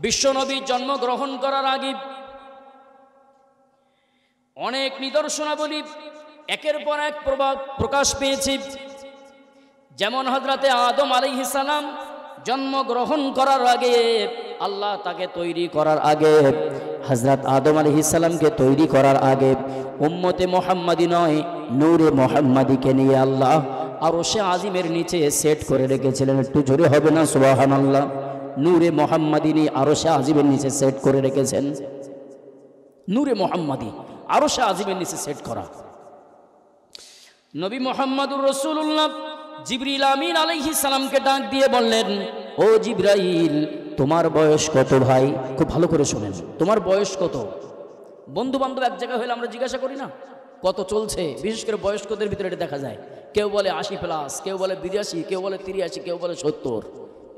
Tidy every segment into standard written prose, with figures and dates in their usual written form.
বিশ্বনবী জন্মগ্রহণ করার আগে অনেক নিদর্শনাবলী একের পর এক প্রকাশ পেয়েছে। যেমন হযরতে আদম আলাইহিস সালাম জন্মগ্রহণ করার আগে, আল্লাহ তাকে তৈরি করার আগে, হযরত আদম আলাইহিস সালামকে তৈরি করার আগে উম্মতে মুহাম্মাদি নয়, নূরে মুহাম্মাদিকে নিয়ে আল্লাহ আরশে আজিমের নিচে সেট করে রেখেছিলেন। একটু জোরে হবে না সুবহানাল্লাহ? নূরে মুহাম্মাদি নিয়ে আরশে আজিমের নিচে সেট করে রেখেছেন। নূরে মুহাম্মাদি আরশে আজিমের নিচে সেট করা। নবী মুহাম্মদুর রাসূলুল্লাহ জিবরিল আমিন আলাইহিস সালামকে ডাক দিয়ে বললেন, ও জিবরাইল, তোমার বয়স কত ভাই? খুব ভালো করে শুনেন, তোমার বয়স কত? বন্ধু বান্ধব এক জায়গায় হলে আমরা জিজ্ঞাসা করি না কত চলছে? বিশেষ করে বয়স্কদের ভিতরে এটা দেখা যায়। কেউ বলে 80+, কেউ বলে 82, কেউ বলে 83, কেউ বলে 70।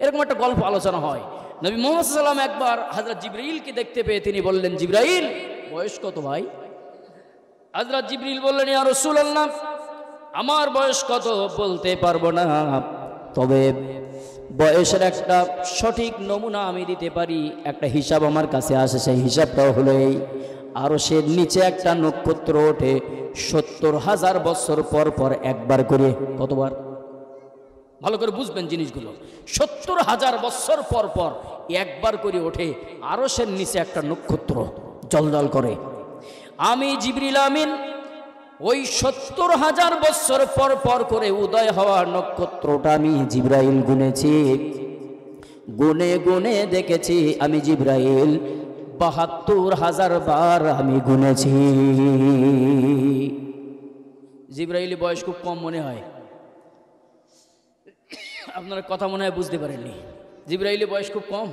এরকম একটা গল্প আলোচনা হয়। নবী মুহাম্মদ সাল্লাল্লাহু আলাইহি ওয়াসাল্লাম একবার হযরত জিবরাইলকে দেখতে পেয়ে তিনি বললেন, জিবরাইল, বয়স কত ভাই? হযরত জিবরিল বললেন, ইয়া রাসূলুল্লাহ, আমার বয়স কত বলতে পারবো না, তবে বয়সের একটা সঠিক নমুনা আমি দিতে পারি। একটা হিসাব আমার কাছে আসে, সেই হিসাবটা হলো এই, আরশের নিচে একটা নক্ষত্র ওঠে 70,000 বছর পর পর একবার করে। কতবার? ভালো করে বুঝবেন জিনিসগুলো। 70,000 বছর পর পর একবার করে ওঠে আরশের নিচে একটা নক্ষত্র জ্বলজ্বল করে। আমি জিবরিল আমিন ওই 70,000 বছর পর পর করে উদয় হওয়া নক্ষত্রটা আমি জিবরাইল গুনেছি, গুনে গুনে দেখেছি আমি জিবরাইল 72,000 বার আমি গুনেছি। জিবরাইলের বয়স খুব কম মনে হয়, আপনারা কথা মনে হয় বুঝতে পারেননি। জিবরাইলের বয়স খুব কম।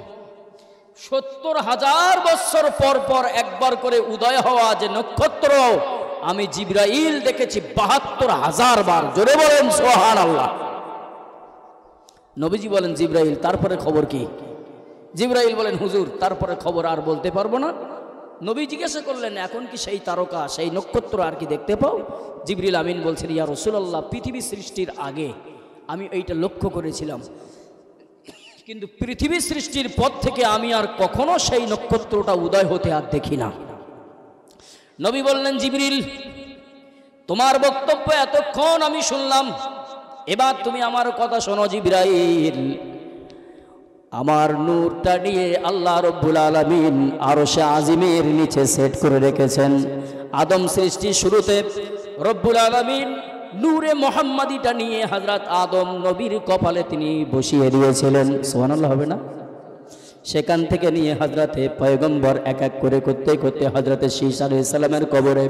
70,000 বছর পর পর একবার করে উদয় হওয়া যে নক্ষত্র, আমি জিবরাইল দেখেছি 72,000 বার। জোরে বলেন সুবহানাল্লাহ। নবীজি বলেন, জিবরাইল, তারপরে খবর কি? জিবরাইল বলেন, হুজুর, তারপরে খবর আর বলতে পারবো না। নবী জিজ্ঞাসা করলেন, এখন কি সেই তারকা, সেই নক্ষত্র আর কি দেখতে পাও? জিবরিল আমিন বলছেন, ইয়া রাসূলুল্লাহ, পৃথিবী সৃষ্টির আগে আমি এইটা লক্ষ্য করেছিলাম, কিন্তু পৃথিবী সৃষ্টির পর থেকে আমি আর কখনো সেই নক্ষত্রটা উদয় হতে আর দেখি না। নবী বললেন, জিবরিল, তোমার বক্তব্য এতক্ষণ আমি শুনলাম, এবার তুমি আমার কথা শোনো। জিবরাইল, আমার নূরটা নিয়ে আল্লাহ রাব্বুল আলামিন আরশে আজিমের নিচে সেট করে রেখেছেন। আদম সৃষ্টির শুরুতে রব্বুল আলামিন নূরে মুহাম্মাদিটা নিয়ে হযরত আদম নবীর কপালে তিনি বসিয়ে দিয়েছিলেন। সুবহানাল্লাহ হবে না? সেখান থেকে নিয়ে হযরতে পয়গম্বর এক এক করে করতে করতে হযরতে শীস আলাইহিস সালামের কবরে,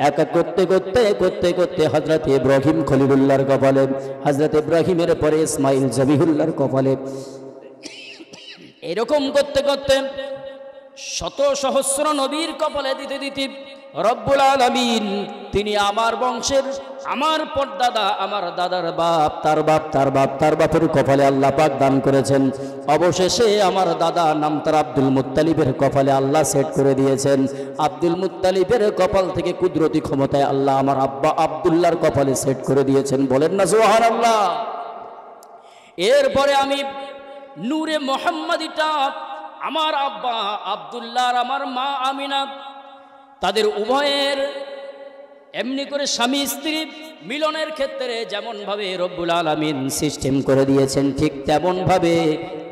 এক এক করতে করতে করতে করতে হযরতে ইব্রাহিম খলিলুল্লাহর কপালে, হযরতে ইব্রাহিমের পরে ইসমাইল জবিহুল্লাহর কপালে, এরকম করতে করতে শত সহস্র নবীর কপালে দিতে দিতে রব্বুল আলামিন তিনি আমার বংশের, আমার পরদাদা, আমার দাদার বাপ, তার বাপ, তার বাপ, তার বাপের কপালে আল্লাহ পাক দান করেছেন। অবশেষে আমার দাদা নাম তার আব্দুল মুত্তালিবের কপালে আল্লাহ সেট করে দিয়েছেন। আব্দুল মুত্তালিবের কপাল থেকে কুদরতি ক্ষমতায় আল্লাহ আমার আব্বা আব্দুল্লাহর কপালে সেট করে দিয়েছেন। বলেন না সুবহানাল্লাহ। এরপরে আমি নূরে মুহাম্মাদিটা আমার আব্বা আব্দুল্লাহ আর আমার মা আমিনা, তাদের উভয়ের এমনি করে স্বামী স্ত্রী মিলনের ক্ষেত্রে যেমন ভাবে রব্বুল আলামিন সিস্টেম করে দিয়েছেন, ঠিক তেমন ভাবে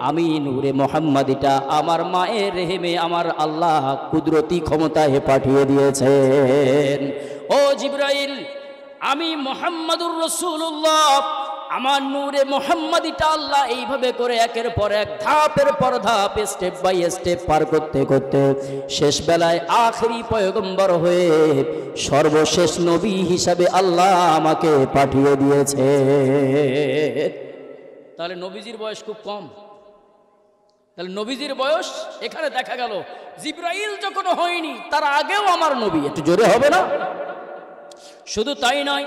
আমি নূরে মুহাম্মাদিটা আমার মায়ের রেহেমে আমার আল্লাহ কুদরতি ক্ষমতায় পাঠিয়ে দিয়েছেন। ও জিবরাইল, আমি মুহাম্মাদুর রাসূলুল্লাহ আমার নূরে মুহাম্মাদিটা আল্লাহ এইভাবে করে একের পর এক, ধাপের পর ধাপ, স্টেপ বাই স্টেপ পার করতে করতে শেষ বেলায় আখেরি পয়গম্বর হয়ে সর্বশেষ নবী হিসাবে আল্লাহ আমাকে পাঠিয়ে দিয়েছে। তাহলে নবীজির বয়স খুব কম। তাহলে নবীজির বয়স এখানে দেখা গেল জিবরাইল যখন হয়নি তার আগেও আমার নবী। একটু জোরে হবে না? শুধু তাই নয়,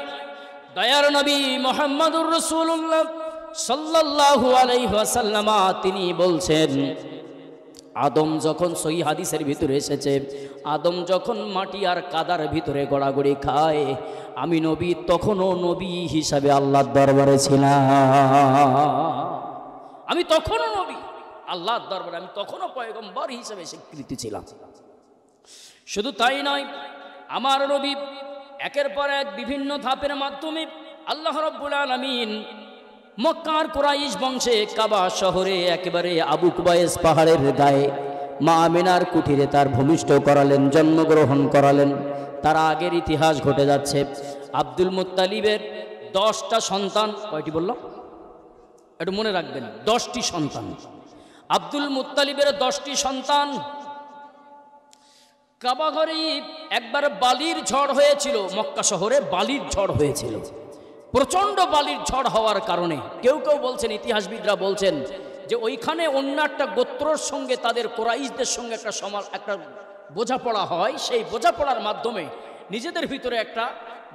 দয়ার নবী মুহাম্মদুর রাসূলুল্লাহ সাল্লাল্লাহু আলাইহি ওয়াসাল্লাম তিনি বলছেন, আদম যখন সহিহ হাদিসের ভিতরে এসেছে, আদম যখন মাটি আর কাদার ভিতরে গড়াগড়ি খায়, আমি নবী তখনও নবী হিসাবে আল্লাহর দরবারে ছিলাম। আমি তখনও নবী, আল্লাহর দরবারে আমি তখনও পয়গম্বর হিসেবে স্বীকৃতি ছিলাম। শুধু তাই নয়, আমার নবী একের পর এক বিভিন্ন ধাপের মাধ্যমে আল্লাহ রাব্বুল আলামিন মক্কার কুরাইশ বংশে কাবা শহরে একেবারে আবু কুবাইস পাহাড়ের গায়ে মা আমিনার কুঠিরে তার ভূমিষ্ঠ করালেন, জন্মগ্রহণ করালেন। তার আগের ইতিহাস ঘটে যাচ্ছে। আব্দুল মুত্তালিবের 10টা সন্তান, কয়টি বললাম একটু মনে রাখবেন, 10টি সন্তান। আব্দুল মুত্তালিবের 10টি সন্তান। কাবা ঘরে একবার বালির ঝড় হয়েছিল, মক্কা শহরে বালির ঝড় হয়েছিল। প্রচণ্ড বালির ঝড় হওয়ার কারণে কেউ কেউ বলছেন, ইতিহাসবিদরা বলছেন যে ওইখানে অন্য একটা গোত্রর সঙ্গে তাদের কুরাইশদের সঙ্গে একটা বোঝাপড়া হয়। সেই বোঝাপড়ার মাধ্যমে নিজেদের ভিতরে একটা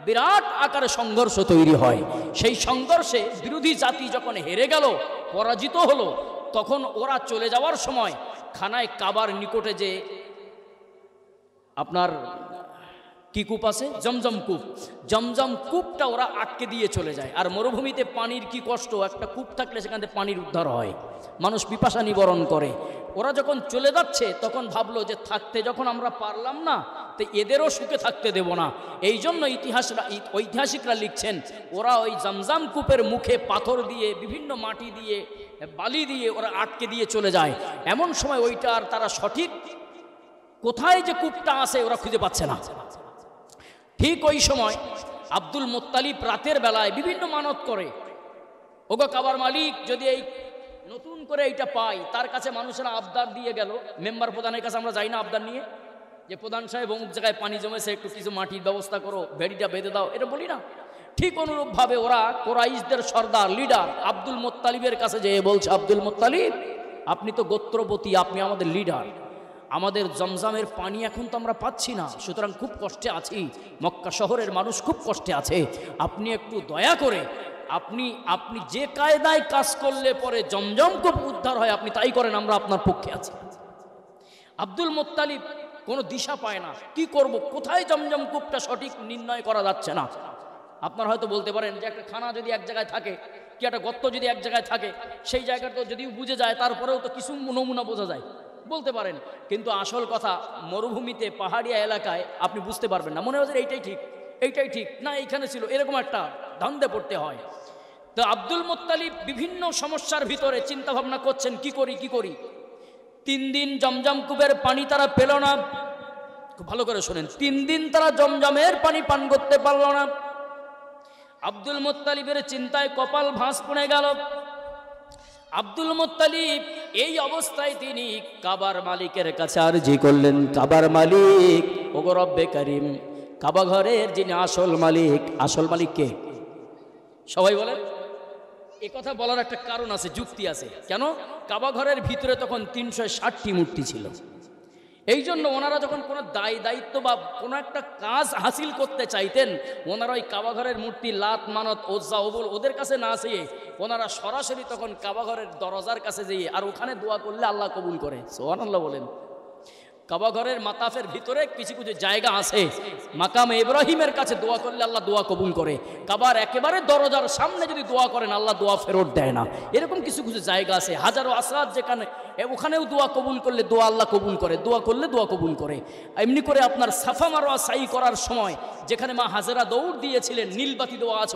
বিরাট আকারে সংঘর্ষ তৈরি হয়। সেই সংঘর্ষে বিরোধী জাতি যখন হেরে গেল, পরাজিত হলো, তখন ওরা চলে যাওয়ার সময় খানায় কাবার নিকটে যে আপনার কি কূপ আছে, জমজম কূপ, জমজম কূপটা ওরা আটকে দিয়ে চলে যায়। আর মরুভূমিতে পানির কি কষ্ট, একটা কূপ থাকলে সেখান থেকে পানির উদ্ধার হয়, মানুষ পিপাসা নিবারণ করে। ওরা যখন চলে যাচ্ছে তখন ভাবলো যে থাকতে যখন আমরা পারলাম না, তো এদেরও সুখে থাকতে দেব না। এই জন্য ঐতিহাসিকরা লিখছেন ওরা ওই জমজম কূপের মুখে পাথর দিয়ে, বিভিন্ন মাটি দিয়ে, বালি দিয়ে ওরা আটকে দিয়ে চলে যায়। এমন সময় ওইটা আর তারা সঠিক কোথায় যে কূপটা আছে ওরা খুঁজে পাচ্ছে না। ঠিক ওই সময় আব্দুল মুত্তালিব রাতের বেলায় বিভিন্ন মানত করে, ওগো কাবার মালিক, যদি এই নতুন করে এইটা পাই। তার কাছে মানুষেরা আবদার দিয়ে গেল, মেম্বার প্রধানের কাছে আমরা যাই না আবদার নিয়ে, যে প্রধান সাহেব অমুক জায়গায় পানি জমেছে, একটু কিছু মাটির ব্যবস্থা করো, ভেড়িটা বেঁধে দাও, এটা বলি না। ঠিক অনুরূপভাবে ওরা কুরাইশদের সর্দার, লিডার আব্দুল মুত্তালিবের কাছে যেয়ে বলছে, আব্দুল মুত্তালিব, আপনি তো গোত্রপতি, আপনি আমাদের লিডার, আমাদের জমজমের পানি এখন তো আমরা পাচ্ছি না, সুতরাং খুব কষ্টে আছি, মক্কা শহরের মানুষ খুব কষ্টে আছে, আপনি একটু দয়া করে আপনি যে কায়দায় কাজ করলে পরে জমজম কূপ উদ্ধার হয় আপনি তাই করেন, আমরা আপনার পক্ষে আছি। আব্দুল মুত্তালিব কোনো দিশা পায় না, কি করব, কোথায় জমজম কূপটা সঠিক নির্ণয় করা যাচ্ছে না। আপনারা হয়তো বলতে পারেন যে একটা খানা যদি এক জায়গায় থাকে, কি একটা গর্ত যদি এক জায়গায় থাকে, সেই জায়গাটা যদিও বুঝে যায় তারপরেও তো কিছু নমুনা বোঝা যায়, বলতে পারেন। কিন্তু আসল কথা, মরুভূমিতে পাহাড়িয়া এলাকায় আপনি বুঝতে পারবেন না, মনে হয় এইটাই ঠিক, এইটাই ঠিক না, এইখানে ছিল, এরকম একটা ধান্দে পড়তে হয়। তো আব্দুল মুত্তালিব বিভিন্ন সমস্যার ভিতরে চিন্তা ভাবনা করছেন, কি করি। 3 দিন জমজম কূপের পানি তারা পেল না। খুব ভালো করে শোনেন, 3 দিন তারা জমজমের পানি পান করতে পারল না। আব্দুল মুত্তালিবের চিন্তায় কপাল ভাঁজ পড়ে গেল। আব্দুল মুত্তালিব এই অবস্থায় তিনি কাবার মালিকের কাছে আরজি করলেন, কাবার মালিক, ওগো রব্বে কারিম, কাবা ঘরের যিনি আসল মালিক কে? সবাই বলেন। এ কথা বলার একটা কারণ আছে, যুক্তি আছে। কেন? কাবা ঘরের ভিতরে তখন 360টি মূর্তি ছিল। এই জন্য ওনারা যখন কোনো দায়িত্ব বা কোনো একটা কাজ হাসিল করতে চাইতেন, ওনারা ওই কাবাঘরের মূর্তি লাত, মানত, ওজ্জা, ওবল ওদের কাছে না চেয়ে ওনারা সরাসরি তখন কাবাঘরের দরজার কাছে যেয়ে আর ওখানে দোয়া করলে আল্লাহ কবুল করে। সুবহানাল্লাহ বলেন। কাবাঘরের মাতাফের ভিতরে কিছু জায়গা আছে, মাকাম ইব্রাহিমের কাছে দোয়া করলে আল্লাহ দোয়া কবুল করে। কাবার একেবারে দরজার সামনে যদি দোয়া করেন আল্লাহ দোয়া ফেরত দেয় না। এরকম কিছু জায়গা আছে, হাজারো আসাদ যেখানে, ওখানেও দোয়া কবুল করলে দোয়া আল্লাহ কবুল করে, দোয়া করলে দোয়া কবুল করে। এমনি করে আপনার সাফা মারওয়া সাই করার সময় যেখানে মা হাজেরা দৌড় দিয়েছিলেন, নীলবাতি দোয়া আছে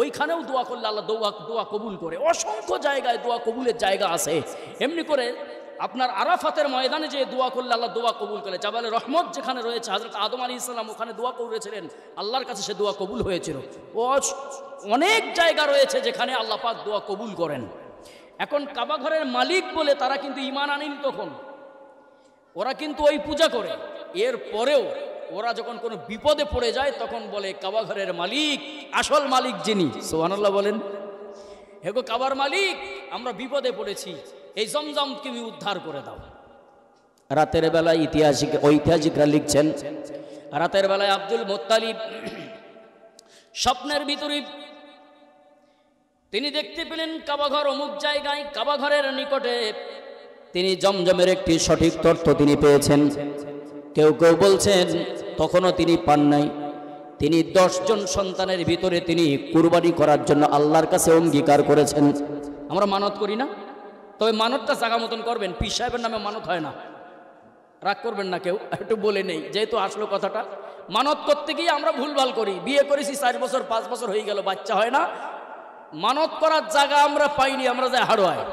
ওইখানেও দোয়া করলে আল্লাহ দোয়া কবুল করে। অসংখ্য জায়গায় দোয়া কবুলের জায়গা আছে। এমনি করে আপনার আরাফাতের ময়দানে যে দোয়া করলে আল্লাহ দোয়া কবুল করে। জাবালে রহমত যেখানে রয়েছে, হযরত আদম আলাইহিস সালাম ওখানে দোয়া করেছিলেন, আল্লাহর কাছে সে দোয়া কবুল হয়েছিল। অনেক জায়গা রয়েছে যেখানে আল্লাহ পাক দোয়া কবুল করেন। এখন কাবা ঘরের মালিক বলে তারা কিন্তু ঈমান আনেনি তখন, ওরা কিন্তু ওই পূজা করে। এর পরেও ওরা যখন কোনো বিপদে পড়ে যায় তখন বলে, কাবা ঘরের মালিক, আসল মালিক যিনি, সুবহানাল্লাহ বলেন, হেগো কাবার মালিক, আমরা বিপদে পড়েছি, এই জমজম তুমি উদ্ধার করে দাও। রাতের বেলায় ঐতিহাসিকরা লিখছেন, রাতের বেলায় আব্দুল মুত্তালিব স্বপ্নের ভিতরে তিনি দেখতে পেলেন কাবাঘর অমুক জায়গায়, কাবাঘরের নিকটে তিনি জমজমের একটি সঠিক তথ্য তিনি পেয়েছেন। কেউ কেউ বলছেন তখনও তিনি পান নাই। তিনি 10 জন সন্তানের ভিতরে তিনি কুরবানি করার জন্য আল্লাহর কাছে অঙ্গীকার করেছেন। আমরা মানত করি না, তবে মানতটা জাগা মতন করবেন, পীর সাহেবের নামে মানত হয় না, রাগ করবেন না কেউ, একটু বলে নেই যেহেতু আসলো কথাটা। মানত করতে গিয়ে আমরা ভুলভাল করি, বিয়ে করেছি 4 বছর 5 বছর হয়ে গেল, বাচ্চা হয় না, মানত করার জায়গা আমরা পাইনি, আমরা যাই হাড়োয়ায়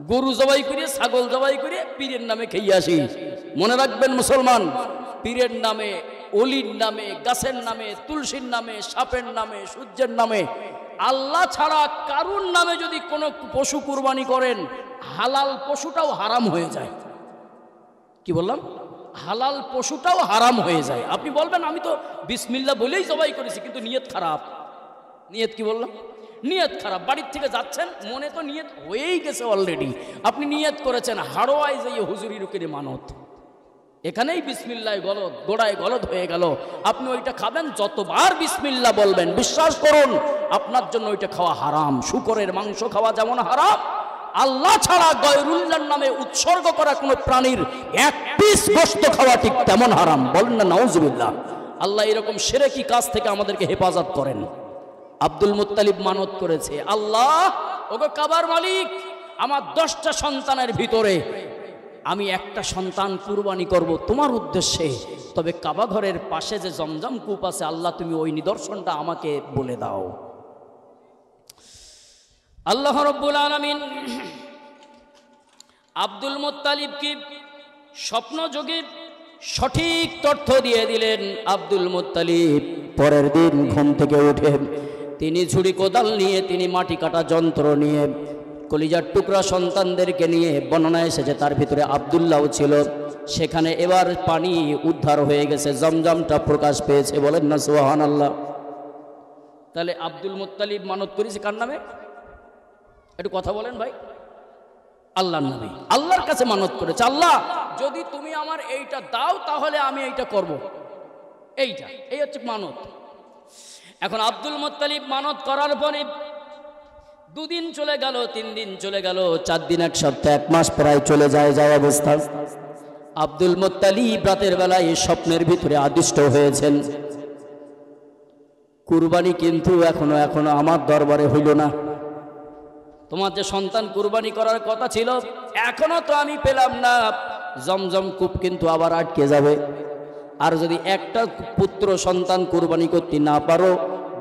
গরু জবাই করে ছাগল জবাই করে পীরের নামে খেয়ে আসি। মনে রাখবেন মুসলমান, পীরের নামে, অলির নামে, গাছের নামে, তুলসীর নামে, সাপের নামে, সূর্যের নামে, আল্লাহ ছাড়া কারুর নামে যদি কোনো পশু কুরবানি করেন, হালাল পশুটাও হারাম হয়ে যায়। কি বললাম? হালাল পশুটাও হারাম হয়ে যায়। আপনি বলবেন আমি তো বিসমিল্লাহ বলেই জবাই করেছি, কিন্তু নিয়ত খারাপ। নিয়ত কি বললাম? নিয়ত খারাপ। বাড়ির থেকে যাচ্ছেন, মনে তো নিয়ত হয়েই গেছে অলরেডি, আপনি নিয়ত করেছেন হাড়োয়ায় যাইয়ে হুজুরি রুকের মানত, এখানেই বিসমিল্লাহ গলদ, গোড়ায় গলদ হয়ে গেল। আপনি ওইটা খাবেন, যতবার বিসমিল্লাহ বলবেন, বিশ্বাস করুন আপনার জন্য ওইটা খাওয়া হারাম। শুকরের মাংস খাওয়া যেমন হারাম, আল্লাহ ছাড়া গয়রুল্লাহর নামে উৎসর্গ করা কোনো প্রাণীর 1 পিস গোশত খাওয়া ঠিক তেমন হারাম। বলেন না নাউজুবিল্লাহ। আল্লাহ এরকম শিরকি কাজ থেকে আমাদেরকে হেফাজত করেন। আব্দুল মুত্তালিব মানত করেছে, আল্লাহ ওগো কাবার মালিক, আমার 10টা সন্তানের ভিতরে আমি একটা সন্তান কুরবানি করব তোমার উদ্দেশ্যে, তবে কাবা ঘরের পাশে যে জমজম কূপ আছে, আল্লাহ তুমি ওই নিদর্শনটা আমাকে বলে দাও। আল্লাহ রাব্বুল আলামিন আব্দুল মুত্তালিবকে স্বপ্নযোগে সঠিক তথ্য দিয়ে দিলেন। আব্দুল মুত্তালিব পরের দিন ঘুম থেকে উঠে তিনি ঝুড়ি কোদাল নিয়ে, তিনি মাটি কাটা যন্ত্র নিয়ে, কলিজার টুকরা সন্তানদেরকে নিয়ে, বর্ণনা এসেছে তার ভিতরে আব্দুল্লাহও ছিল, সেখানে এবার পানি উদ্ধার হয়ে গেছে, জমজমটা প্রকাশ পেয়েছে। বলেন না সুবহানাল্লাহ। তাহলে আব্দুল মুত্তালিব মানত করেছে কার নামে? একটু কথা বলেন ভাই। আল্লাহর নামে, আল্লাহর কাছে মানত করেছে, আল্লাহ যদি তুমি আমার এইটা দাও তাহলে আমি এইটা করব। এই হচ্ছে মানত। এখন আব্দুল মুত্তালিব মানত করার পরে 2 দিন চলে গেল, 3 দিন চলে গেল, 4 দিন, 1 সপ্তাহ, 1 মাস প্রায় চলে যায় অবস্থা। আব্দুল মুত্তালিব রাতের বেলায় স্বপ্নের ভিতরে আদিষ্ট হয়েছেন, কুরবানি কিন্তু এখনো আমার দরবারে হইল না। তোমার যে সন্তান কুরবানি করার কথা ছিল এখনো তো আমি পেলাম না, জমজম কূপ কিন্তু আবার আটকে যাবে। আর যদি একটা পুত্র সন্তান কুরবানি করতে না পারো,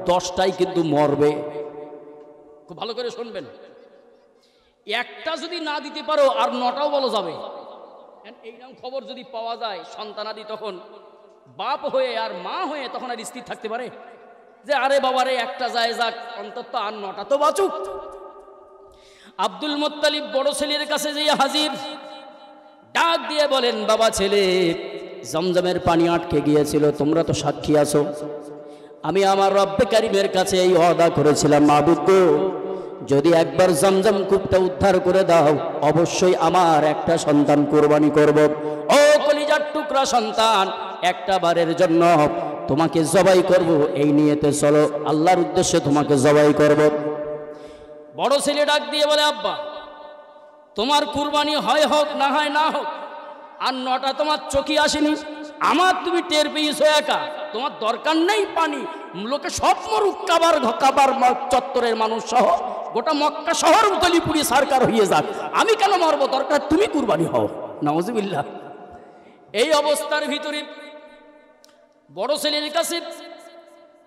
10টাই কিন্তু মরবে। খুব ভালো করে শুনবেন, একটা যদি না দিতে পারো আর 9টাও বলা যাবে। এইরকম খবর যদি পাওয়া যায় সন্তানাদি, তখন বাপ হয়ে আর মা হয়ে তখন আর স্থির থাকতে পারে যে আরে বাবারে একটা যায় যাক, অন্তত আর 9টা তো বাঁচুক। আব্দুল মুত্তালিব বড় ছেলের কাছে যেয়ে হাজির, ডাক দিয়ে বলেন, বাবা ছেলে, জমজমের পানি আটকে গিয়েছিল, তোমরা তো সাক্ষী আছো, আমি আমার রব্বে কারিমের কাছে এই ওয়াদা করেছিলাম, মাবুদ গো, যদি একবার জমজম কূপটা উদ্ধার করে দাও, অবশ্যই আমার একটা সন্তান কুরবানি করব। ও কলিজার টুকরা সন্তান, একটা বারের জন্য তোমাকে জবাই করব, এই নিয়েতে চলো, আল্লাহর উদ্দেশ্যে তোমাকে জবাই করব। বড় ছেলে ডাক দিয়ে বলে, আব্বা তোমার কুরবানি হয় হোক না হয় না হোক, আর 9টা তোমার চোখে আসেনি, আমার তুমি টের পেয়েছো একা, তোমার দরকার নেই পানি, লোকে সব মরুক, কাবার চত্বরের মানুষ সহ গোটা মক্কা শহর উতলিপুরি সরকার হয়ে যাক, আমি কেন মরবো, দরকার তুমি কুরবানি হও। নাউজুবিল্লাহ। এই অবস্থার ভিতরে বড় ছেলের কাছে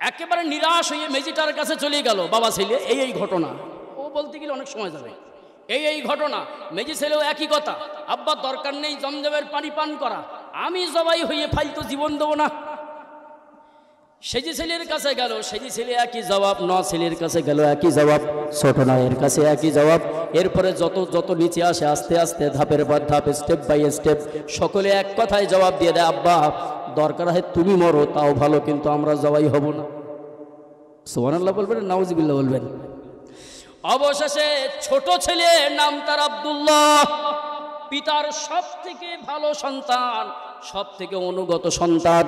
একেবারে নিরাশ হয়ে মেজিটার কাছে চলে গেল, বাবা ছেলে এই ঘটনা, ও বলতে গেলে অনেক সময় যাবে, এই ঘটনা। মেজি ছেলেও একই কথা, আব্বা দরকার নেই জমজমের পানি পান করা, আমি জবাই হয়ে ফালতু জীবন দেবো না। সেজি ছেলের কাছে গেল, সেজি ছেলে একই জবাব, 9 ছেলের কাছে গেল একই জবাব, ছোট নায়ের কাছে একই জবাব। এরপরে যত নিচে আসে আস্তে আস্তে ধাপের পর ধাপ, স্টেপ বাই স্টেপ সকলে এক কথায় জবাব দিয়ে দেয়, আব্বা দরকার হয় তুমি মরো তাও ভালো, কিন্তু আমরা জবাই হব না। সুবহানাল্লাহ বলবেন, নাউজুবিল্লাহ বলবেন। অবশেষে ছোট ছেলে, নাম তার আব্দুল্লাহ, পিতার সব থেকে ভালো সন্তান, সব থেকে অনুগত সন্তান,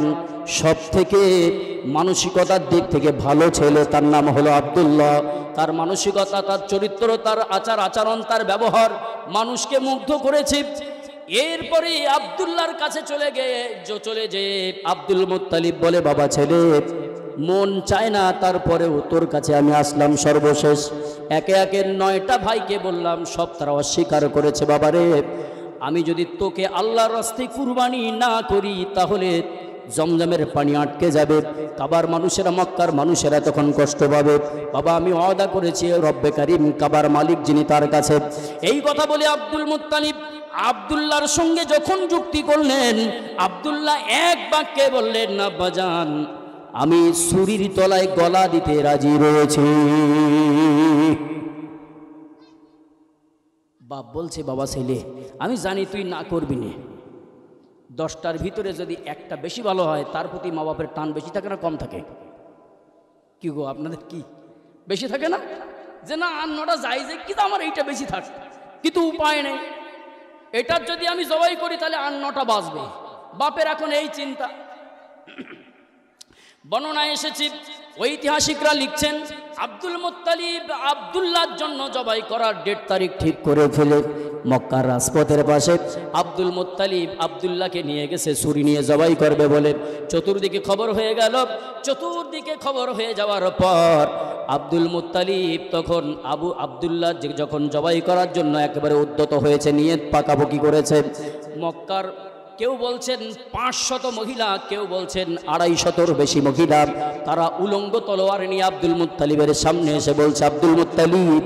সব থেকে মানসিকতার দিক থেকে ভালো ছেলে, তার নাম হলো আব্দুল্লাহ। তার মানসিকতা, তার চরিত্র, তার আচার আচরণ, তার ব্যবহার মানুষকে মুগ্ধ করেছে। এরপরে আব্দুল্লাহর কাছে চলে যে আব্দুল মুত্তালিব বলে, বাবা ছেলে মন চায় না, তারপরেও তোর কাছে আমি আসলাম সর্বশেষ। একে একে 9টা ভাইকে বললাম, সব তারা অস্বীকার করেছে। বাবারে, আমি যদি তোকে আল্লাহর রাস্তায় কুরবানি না করি তাহলে জমজমের পানি আটকে যাবে, কাবার মানুষেরা, মক্কার মানুষেরা তখন কষ্ট পাবে। বাবা, আমি ওয়াদা করেছি রব্বে কারিম, কাবার মালিক যিনি, তার কাছে। এই কথা বলে আব্দুল মুত্তালিব আব্দুল্লাহর সঙ্গে যখন যুক্তি করলেন, আব্দুল্লাহ এক বাক্যে বললেন, আব্বাজান, আমি ছুরির তলায় গলা দিতে রাজি রয়েছি। বাপ বলছে, বাবা ছেলে, আমি জানি তুই না করবি না, 10টার ভিতরে যদি একটা বেশি ভালো হয়, তার প্রতি মা বাপের টান বেশি থাকে না কম থাকে? কি গো, আপনাদের কি বেশি থাকে না? যে না, আর 9টা যাই যে, কিন্তু আমার এইটা বেশি থাকে, কিন্তু উপায় নেই, এটার যদি আমি জবাই করি তাহলে আর 9টা বাঁচবে। বাপের এখন এই চিন্তা। বর্ণনায় এসেছে, ঐতিহাসিকরা লিখছেন, আব্দুল মুত্তালিব আব্দুল্লাহর জন্য জবাই করার ডেট তারিখ ঠিক করে ফেলে মক্কার রাজপথের পাশে আব্দুল মুত্তালিব আব্দুল্লাহকে নিয়ে গেছে ছুরি নিয়ে জবাই করবে বলে। চতুর্দিকে খবর হয়ে গেল। চতুর্দিকে খবর হয়ে যাওয়ার পর আব্দুল মুত্তালিব তখন আব্দুল্লাহ যখন জবাই করার জন্য একেবারে উদ্যত হয়েছে, নিয়ত পাকাপাকি করেছে। মক্কার কেউ বলছেন 500 মহিলা, কেউ বলছেন 250-র বেশি মহিলা, তারা উলঙ্গ তলোয়ার নিয়ে আব্দুল মুত্তালিবের সামনে এসে বলছে, আব্দুল মুত্তালিব,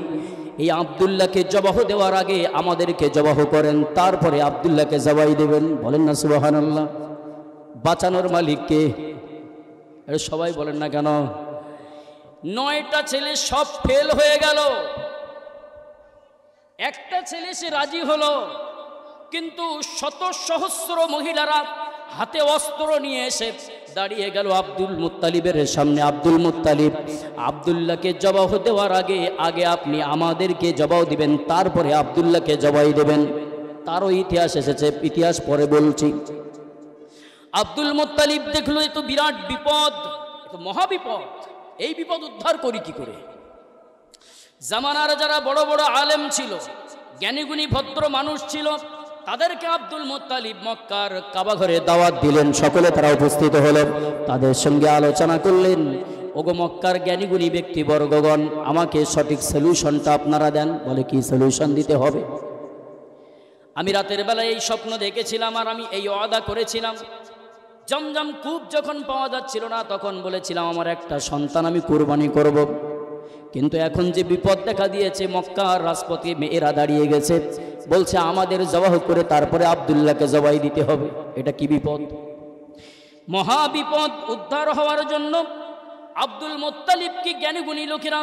এই আব্দুল্লাহকে জবাহ দেওয়ার আগে আমাদেরকে জবাহ করেন, তারপরে আব্দুল্লাহকে জবাই দেবেন। বলেন না সুবহানাল্লাহ। বাঁচানোর মালিককে সবাই বলেন না কেন? 9টা ছেলে সব ফেল হয়ে গেল, একটা ছেলে সে রাজি হলো, কিন্তু শত সহস্র মহিলারা হাতে অস্ত্র নিয়ে এসে দাঁড়িয়ে গেল আব্দুল মুত্তালিবের সামনে। আব্দুল মুত্তালিব আব্দুল্লাহকে জবাহ দেওয়ার আগে আপনি আমাদেরকে জবাব দিবেন, তারপরে আব্দুল্লাহকে জবাই দেবেন। তারও ইতিহাস এসেছে, ইতিহাস পরে বলছি। আব্দুল মুত্তালিব দেখলো এ তো বিরাট বিপদ, এ তো মহাবিপদ, এই বিপদ উদ্ধার করি কি করে? জামানার যারা বড় বড় আলেম ছিল, জ্ঞানীগুণী ভদ্র মানুষ ছিল, তাদেরকে আব্দুল মুত্তালিব মক্কার কাবা ঘরে দাওয়াত দিলেন। সকলে তারা উপস্থিত হলেন, তাদের সঙ্গে আলোচনা করলেন, ওগো মক্কার জ্ঞানীগুণী ব্যক্তিবর্গগণ, আমাকে সঠিক সলিউশনটা আপনারা দেন। বলে, কি সলিউশন দিতে হবে? আমি রাতের বেলায় এই স্বপ্ন দেখেছিলাম, আর আমি এই ওয়াদা করেছিলাম, জমজম কূপ যখন পাওয়া যাচ্ছিল না তখন বলেছিলাম আমার একটা সন্তান আমি কুরবানি করব, কিন্তু এখন যে বিপদ দেখা দিয়েছে, মক্কার রাজপথে মেয়েরা দাঁড়িয়ে গেছে, বলছে আমাদের জবাহ করে তারপরে আব্দুল্লাহকে জবাই দিতে হবে। এটা কি বিপদ? মহা বিপদ। উদ্ধার হওয়ার জন্য আব্দুল মুত্তালিবকে জ্ঞানীগুণী লোকেরা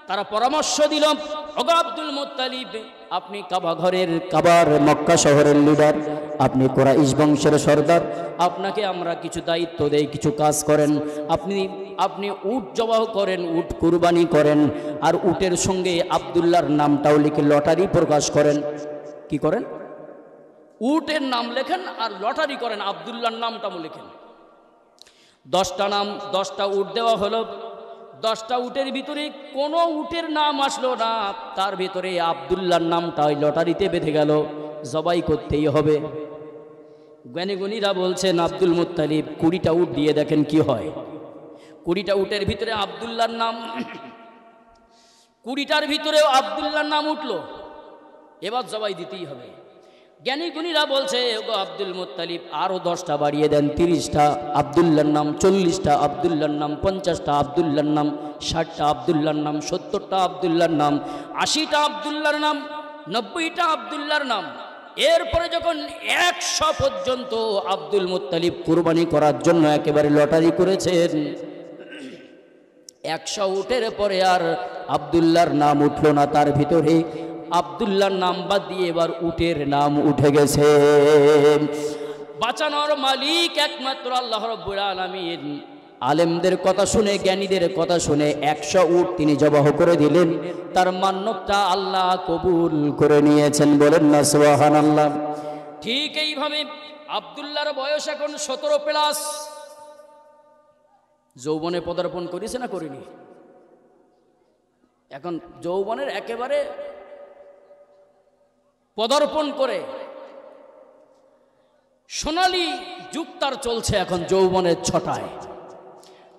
তারা পরামর্শ দিল, ওগো আব্দুল মুত্তালিব, আপনি কাবার মক্কা শহরের লিডার, আপনি কুরাইশ বংশের সর্দার, আপনাকে আমরা কিছু দায়িত্ব দেই, কিছু কাজ করেন। আপনি উট জবাহ করেন, উট কুরবানি করেন, আর উটের সঙ্গে আব্দুল্লাহর নামটাও লিখে লটারি প্রকাশ করেন। কি করেন? উটের নাম লেখেন আর লটারি করেন, আব্দুল্লাহর নামটাও লেখেন। 10টা নাম, 10টা উট দেওয়া হলো। 10টা উটের ভিতরে কোনো উটের নাম আসলো না, তার ভিতরে আব্দুল্লাহর নামটা ওই লটারিতে বেঁধে গেল, জবাই করতেই হবে। জ্ঞানীগুণীরা বলছেন আব্দুল মুত্তালিব 20টা উট দিয়ে দেখেন কি হয়। 20টা উটের ভিতরে আব্দুল্লাহর নাম, 20টার ভিতরেও আব্দুল্লাহর নাম উঠলো, এবার জবাই দিতেই হবে। জ্ঞানীগুণীরা বলছে, ওগো আব্দুল মুত্তালিব, আরও 10টা বাড়িয়ে দেন, 30টা আব্দুল্লাহর নাম, 40টা আব্দুল্লাহর নাম, 50টা আব্দুল্লাহর নাম, 60টা আব্দুল্লাহর নাম, 70টা আব্দুল্লাহর নাম, 80টা আব্দুল্লাহর নাম, 90টা আব্দুল্লাহর নাম। এরপরে যখন 100 পর্যন্ত আব্দুল মুত্তালিব কুরবানি করার জন্য একেবারে লটারি করেছেন, 100 উটের পরে আর আব্দুল্লাহর নাম উঠল না, তার ভিতরে আব্দুল্লাহর নাম বাদ দিয়ে এবার উটের নাম উঠে গেছে। বাঁচানোর মালিক একমাত্র আল্লাহ রাব্বুল আলামিন। আলেমদের কথা শুনে, জ্ঞানীদের কথা শুনে 100 উট তিনি জবাহ করে দিলেন, তার মান্যতটা আল্লাহ কবুল করে নিয়েছেন। বলেন না সুবহানাল্লাহ। ঠিক এইভাবে আব্দুল্লাহর বয়স এখন 17+। যৌবনে পদার্পণ করেছে না করিনি? এখন যৌবনের একেবারে পদার্পণ করে সোনালী যুগ তার চলছে এখন যৌবনের ছটায়।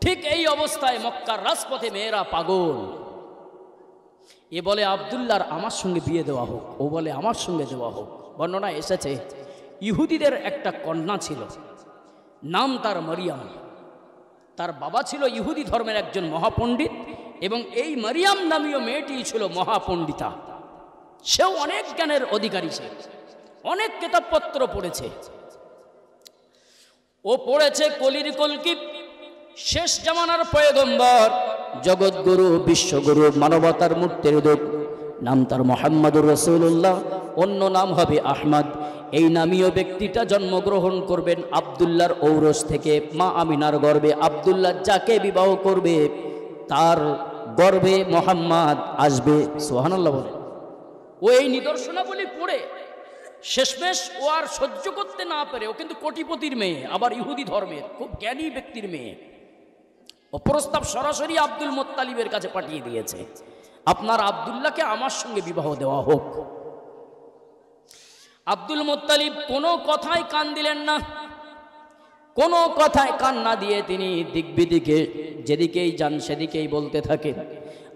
ঠিক এই অবস্থায় মক্কার রাজপথে মেয়েরা পাগল। এ বলে আব্দুল্লাহর আমার সঙ্গে বিয়ে দেওয়া হোক, ও বলে আমার সঙ্গে দেওয়া হোক। বর্ণনা এসেছে ইহুদিদের একটা কন্যা ছিল, নাম তার মারিয়াম। তার বাবা ছিল ইহুদি ধর্মের একজন মহাপণ্ডিত, এবং এই মারিয়াম নামীয় মেয়েটি ছিল মহাপণ্ডিতা। সেও অনেক জ্ঞানের অধিকারী, সে অনেক কিতাবপত্র পড়েছে। ও পড়েছে কলির কলকি, শেষ জামানার পয়গম্বর, জগৎগুরু, বিশ্বগুরু, মানবতার মূর্তির রূপ। নাম তার মুহাম্মদুর রাসূলুল্লাহ, অন্য নাম হবে আহমদ। এই নামীয় ব্যক্তিটা জন্মগ্রহণ করবেন আব্দুল্লাহর ঔরস থেকে, মা আমিনার গর্ভে। আব্দুল্লাহ যাকে বিবাহ করবে তার গর্ভে মোহাম্মদ আসবে। সুবহানাল্লাহ বলে। ও এই নিদর্শনাবলী পড়ে শেষমেশ ও আর সহ্য করতে না পেরে, ও কিন্তু কোটিপতির মেয়ে, আবার ইহুদি ধর্মের খুব জ্ঞানী ব্যক্তির মেয়ে, ও প্রস্তাব সরাসরি আব্দুল মুত্তালিবের কাছে পাঠিয়ে দিয়েছে, আপনার আব্দুল্লাহকে আমার সঙ্গে বিবাহ দেওয়া হোক। আব্দুল মুত্তালিব কোনো কথায় কান দিলেন না, কোনো কথায় কান না দিয়ে তিনি দিকবিদিকে যেদিকেই যান সেদিকেই বলতে থাকেন,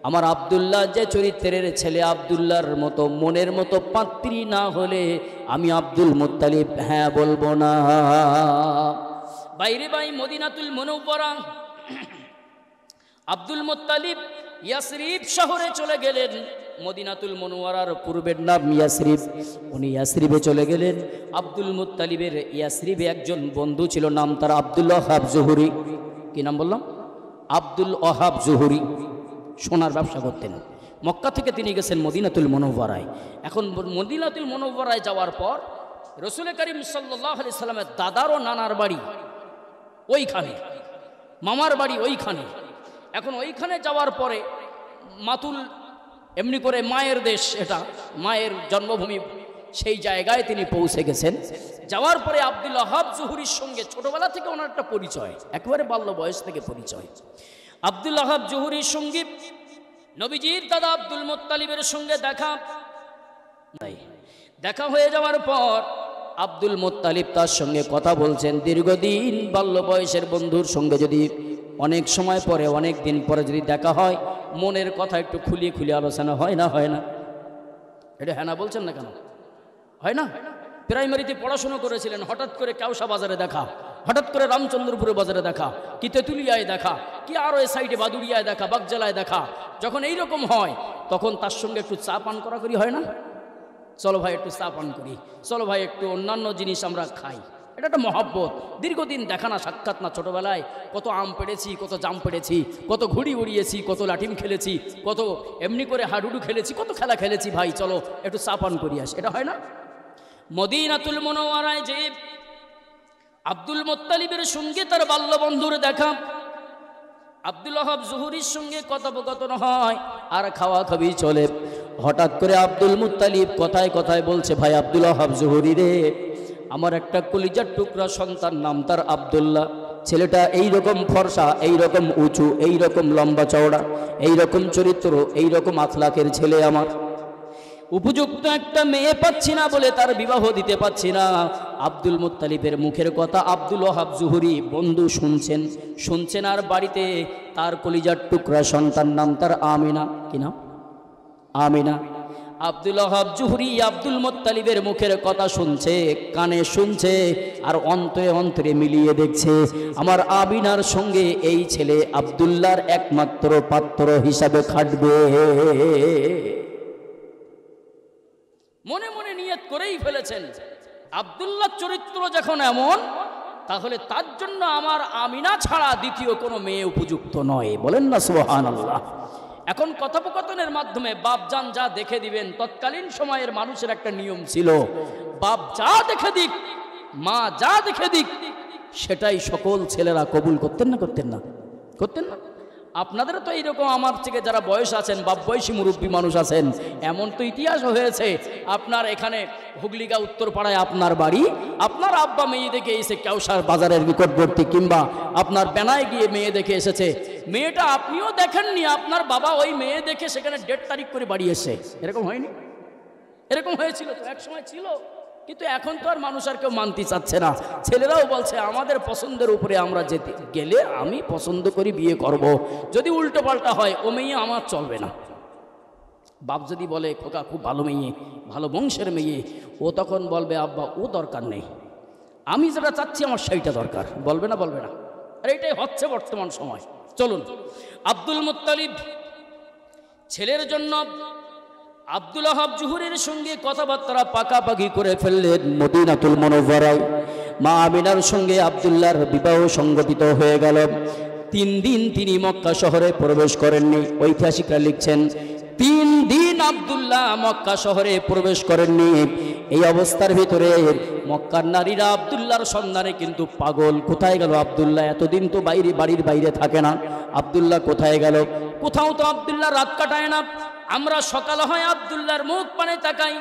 আমার আব্দুল্লাহ যে চরিত্রের ছেলে, আব্দুল্লাহর মতো মনের মতো পাত্রী না হলে আমি আব্দুল মুত্তালিব হ্যাঁ বলবো না। বাইরে বাই মদিনাতুল মুনাওয়ারা আব্দুল মুত্তালিব ইয়াসরিব শহরে চলে গেলেন। মদিনাতুল মুনাওয়ারার পূর্বের নাম ইয়াসরিব, উনি ইয়াসরিবে চলে গেলেন। আব্দুল মুত্তালিবের ইয়াসরিবে একজন বন্ধু ছিল, নাম তার আব্দুল ওয়াহাব জুহুরি। কি নাম বললাম? আব্দুল ওয়াহাব জুহুরি। সোনার ব্যবসা করতেন। মক্কা থেকে তিনি গেছেন মদিনাতুল মুনাওয়ারায়। এখন মদিনাতুল মুনাওয়ারায় যাওয়ার পর রাসূল করিম সাল্লাল্লাহু আলাইহি সাল্লামের দাদার ও নানার বাড়ি ওইখানে, মামার বাড়ি ওইখানে। এখন ওইখানে যাওয়ার পরে মাতুল, এমনি করে মায়ের দেশ, এটা মায়ের জন্মভূমি, সেই জায়গায় তিনি পৌঁছে গেছেন। যাওয়ার পরে আব্দুল ওয়াহাব জুহুরির সঙ্গে ছোটবেলা থেকে ওনার একটা পরিচয়, একেবারে বাল্য বয়স থেকে পরিচয়। আব্দুল ওয়াহাব জুহুরির সঙ্গে নবীজির দাদা আব্দুল মুত্তালিবের সঙ্গে দেখা হয়ে যাওয়ার পর আব্দুল মুত্তালিব তার সঙ্গে কথা বলছেন। দীর্ঘদিন বাল্য বয়সের বন্ধুর সঙ্গে যদি অনেক সময় পরে, অনেক দিন পরে যদি দেখা হয়, মনের কথা একটু খুলিয়ে খুলিয়ে আলোচনা হয় না? হয় না? এটা হ্যাঁ না বলছেন না কেন? হয় না? প্রাইমারিতে পড়াশোনা করেছিলেন, হঠাৎ করে কাউসা বাজারে দেখা, হঠাৎ করে রামচন্দ্রপুরে বাজারে দেখা, কি তেঁতুলিয়ায় দেখা, কি আরও এ সাইডে বাদুড়িয়ায় দেখা, বাগজালায় দেখা। যখন এইরকম হয় তখন তার সঙ্গে একটু চা পান করা করি, হয় না? চলো ভাই একটু চা পান করি, চলো ভাই একটু অন্যান্য জিনিস আমরা খাই। এটা একটা মহব্বত। দীর্ঘদিন দেখা না, সাক্ষাৎ না। ছোটবেলায় কত আম পেড়েছি, কত জাম পেড়েছি, কত ঘুড়ি উড়িয়েছি, কত লাঠিম খেলেছি, কত এমনি করে হাডুডু খেলেছি, কত খেলা খেলেছি। ভাই চলো একটু চা পান করি আসি, এটা হয় না? মদিনাতুল মুনাওয়ারায় যে আব্দুল মুত্তালিবের সঙ্গে তার বাল্য বন্ধুর দেখা, আব্দুল ওয়াহাব জুহুরির সঙ্গে কথোপকথন হয় আর খাওয়া খাবি চলে। হঠাৎ করে আব্দুল মুত্তালিব কথায় কথায় বলছে, ভাই আব্দুল ওয়াহাব জুহুরি রে, আমার একটা কলিজার টুকরা সন্তান, নাম তার আব্দুল্লাহ। ছেলেটা এইরকম ফর্সা, এইরকম উঁচু, এইরকম লম্বা চওড়া, এইরকম চরিত্র, এইরকম আখলাকের ছেলে আমার। উপযুক্ত একটা মেয়ে পাচ্ছি না বলে তার বিবাহ দিতে পাচ্ছি না। আব্দুল মুত্তালিবের মুখের কথা আব্দুল ওয়াহাব জুহুরি বন্ধু শুনছেন আর বাড়িতে তার কলিজার টুকরা সন্তান, নাম তার আমিনা। কি নাম? আমিনা। আব্দুল ওয়াহাব জুহুরি আব্দুল মুত্তালিবের মুখের কথা শুনছে, কানে শুনছে, আর অন্তরে অন্তরে মিলিয়ে দেখছে, আমার আমিনার সঙ্গে এই ছেলে আব্দুল্লাহর একমাত্র পাত্র হিসাবে খাটবে। মনে মনে নিয়ত করেই ফেলেছেন, আব্দুল্লাহর চরিত্র যখন এমন, তাহলে তার জন্য আমার আমিনা ছাড়া দ্বিতীয় কোনো মেয়ে উপযুক্ত নয়। বলেন না সুবহানাল্লাহ। এখন কথোপকথনের মাধ্যমে বাপজান যা দেখে দিবেন, তৎকালীন সময়ের মানুষের একটা নিয়ম ছিল, বাপ যা দেখে দিক, মা যা দেখে দিক, সেটাই সকল ছেলেরা কবুল করতেন না? করতেন না? করতেন না? আপনাদের তো এইরকম আমার থেকে যারা বয়স আছেন, বাপ বয়সী মুরব্বী মানুষ আছেন, এমন তো ইতিহাস হয়েছে, আপনার এখানে হুগলিগা উত্তরপাড়ায় আপনার বাড়ি, আপনার আব্বা মেয়ে দেখে এসে কেওসার বাজারের নিকটবর্তী, কিংবা আপনার বেনায় গিয়ে মেয়ে দেখে এসেছে, মেয়েটা আপনিও দেখেননি, আপনার বাবা ওই মেয়ে দেখে সেখানে 1.5 তারিখ করে বাড়ি এসে, এরকম হয়নি? এরকম হয়েছিল তো, এক সময় ছিল, কিন্তু এখন তো আর মানুষ আর কেউ মানতে চাচ্ছে না। ছেলেরাও বলছে আমাদের পছন্দের উপরে আমরা যেতে গেলে আমি পছন্দ করি বিয়ে করব, যদি উল্টো পাল্টা হয় ও মেয়ে আমার চলবে না। বাপ যদি বলে খোকা খুব ভালো মেয়ে, ভালো বংশের মেয়ে, ও তখন বলবে আব্বা ও দরকার নেই, আমি যেটা চাচ্ছি আমার সেইটা দরকার। বলবে না? বলবে না? আর এটাই হচ্ছে বর্তমান সময়। চলুন, আব্দুল মুত্তালিব ছেলের জন্য আব্দুল ওয়াহাব জুহুরির সঙ্গে কথাবার্তা পাকাপাকি করে ফেললেন। মদিনাতুল মুনাওয়ারায় মা আমিনার সঙ্গে আব্দুল্লাহর বিবাহ সংগঠিত হয়ে গেল। 3 দিন তিনি মক্কা শহরে প্রবেশ করেননি। ঐতিহাসিকরা লিখছেন 3 দিন আব্দুল্লাহ মক্কা শহরে প্রবেশ করেননি। এই অবস্থার ভিতরে মক্কার নারীরা আব্দুল্লাহর সন্ধানে কিন্তু পাগল। কোথায় গেল আব্দুল্লাহ? এতদিন তো বাড়ির বাইরে থাকে না, আব্দুল্লাহ কোথায় গেল? কোথাও তো আব্দুল্লাহ রাত কাটায় না। আমরা সকাল হয় আব্দুল্লাহর মুখ পানে তাকাই,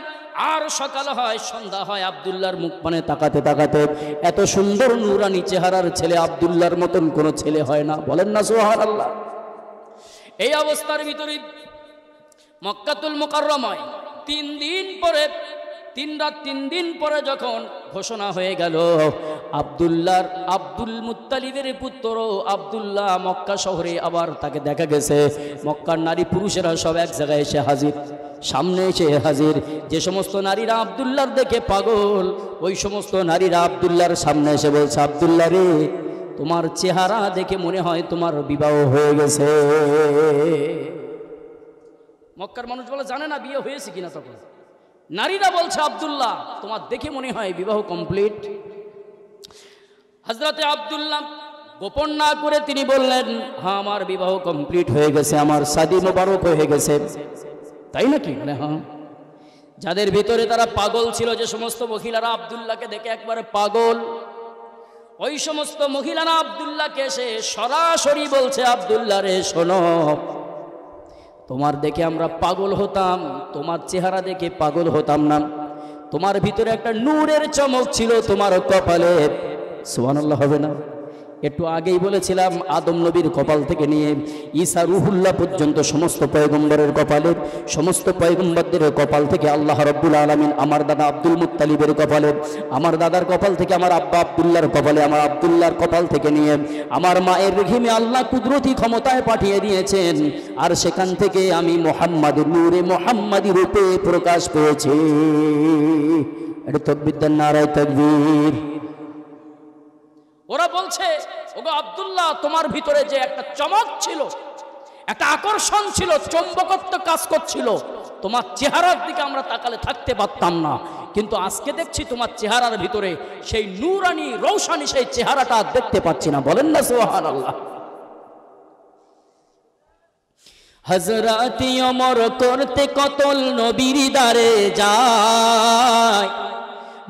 আর সকাল হয় সন্ধ্যা হয় আব্দুল্লাহর মুখ পানে তাকাতে তাকাতে এত সুন্দর নূরানি চেহারার ছেলে আব্দুল্লাহর মতন কোনো ছেলে হয় না। বলেন না সুবহানাল্লাহ। এই অবস্থার ভিতরে মক্কাতুল মুকাররমায় 3 দিন পরে 3 রাত 3 দিন পরে যখন ঘোষণা হয়ে গেল আব্দুল মুত্তালিবের পুত্র আব্দুল্লাহ মক্কা শহরে আবার তাকে দেখা গেছে। মক্কার নারী পুরুষেরা সব এক জায়গায় এসে হাজির, সামনে এসে হাজির। যে সমস্ত নারীরা আব্দুল্লাহর দেখে পাগল, ওই সমস্ত নারীরা আব্দুল্লাহর সামনে এসে বলছে আব্দুল্লাহ রে, তোমার চেহারা দেখে মনে হয় তোমার বিবাহ হয়ে গেছে। মক্কার মানুষ বলে জানে না বিয়ে হয়েছে কিনা। তখন নারীরা বলছে আব্দুল্লাহ তোমার দেখে মনে হয় বিবাহ কমপ্লিট। হযরতে আব্দুল্লাহ গোপন না করে তিনি বললেন হ্যাঁ আমার বিবাহ কমপ্লিট হয়ে গেছে, আমার শাদী মোবারক হয়ে গেছে। তাই নাকি? হ্যাঁ। যাদের ভিতরে তারা পাগল ছিল, যে সমস্ত মহিলারা আব্দুল্লাহকে দেখে একবারে পাগল, ওই সমস্ত মহিলারা আব্দুল্লাহকে এসে সরাসরি বলছে আব্দুল্লাহ রে শোনো, তোমার দেখে আমরা পাগল হতাম, তোমার চেহারা দেখে পাগল হতাম না। তোমার ভিতরে একটা নূরের চমক ছিল তোমার কপালে। সুবহানাল্লাহ হবে না? একটু আগেই বলেছিলাম আদম নবীর কপাল থেকে নিয়ে ঈসা রুহুল্লাহ পর্যন্ত সমস্ত পয়গম্বরের কপালে, সমস্ত পয়গম্বরদের কপাল থেকে আল্লাহ রাব্বুল আলামিন আমার দাদা আব্দুল মুত্তালিবের কপালে, আমার দাদার কপাল থেকে আমার আব্বা আব্দুল্লাহর কপালে, আমার আব্দুল্লাহর কপাল থেকে নিয়ে আমার মায়ের রেহিমে আল্লাহ কুদরতি ক্ষমতায় পাঠিয়ে দিয়েছেন। আর সেখান থেকে আমি মুহাম্মাদের নূরে মুহাম্মাদি রূপে প্রকাশ পেয়েছি। এটা তাকবীর দেন, নারায়ে তাকবীর। ওরা বলছে ওগো আব্দুল্লাহ তোমার ভিতরে যে একটা চমক ছিল, একটা আকর্ষণ ছিল, চৌম্বকত্ব কাজ করছিল, তোমার চেহারার দিকে আমরা তাকালে থাকতে পারতাম না, কিন্তু আজকে দেখছি তোমার চেহারার ভিতরে সেই নূরানি রৌশানি সেই চেহারাটা দেখতে পাচ্ছি না। বলেন না সুবহানাল্লাহ। হযরত ওমর করতে কতল নবীর দারে যায়,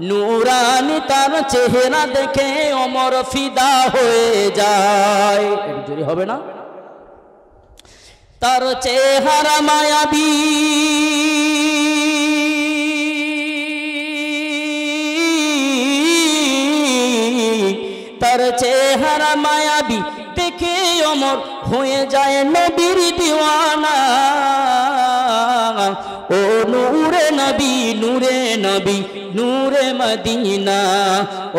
নূরানি তার চেহারা দেখে ওমর ফিদা হয়ে যায়। একটু জোরে হবে না? তার চেহারা মায়াবী, তার চেহারা মায়াবী দেখে ওমর হয়ে যায় নবীর দিওয়ানা। ও নূরে নবী, নূরে নবী, নূরে মদিনা,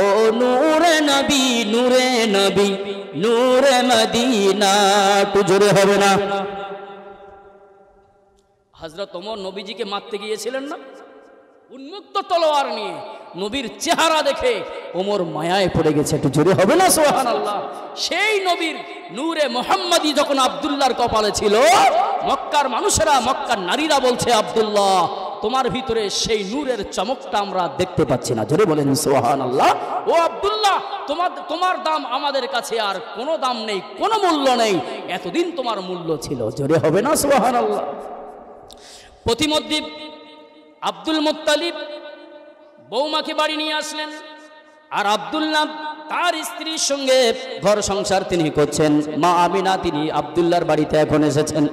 ও নূরে নবী, নূরে নবী, নূরে মদিনা। একটু জোরে হবে না? হযরত ওমর নবীজিকে মারতে গিয়েছিলেন না, উন্মুক্ত তলোয়ার নিয়ে। নবীর চেহারা দেখে ওমর মায়ায় পড়ে গেছে। একটু জোরে হবে না সুবহানাল্লাহ? সেই নবীর নূরে মুহাম্মাদি যখন আব্দুল্লাহর কপালে ছিল, মক্কার মানুষেরা, মক্কার নারীরা বলছে আব্দুল্লাহ তোমার ভিতরে সেই নূরের চমকটা আমরা দেখতে পাচ্ছি না। জোরে বলেন সুবহানাল্লাহ। ও আব্দুল্লাহ তোমার দাম আমাদের কাছে আর কোনো দাম নেই, কোনো মূল্য নেই, এতদিন তোমার মূল্য ছিল। জোরে হবে না সুবহানাল্লাহ? প্রতিমধ্যে আব্দুল মুত্তালিব বৌমাকে বাড়ি নিয়ে আসলেন, আর আব্দুল্লাহ তার স্ত্রীর সঙ্গে ঘর সংসার তিনি করছেন। মা আমিনা তিনি আব্দুল্লাহর বাড়িতে এখন এসেছেন।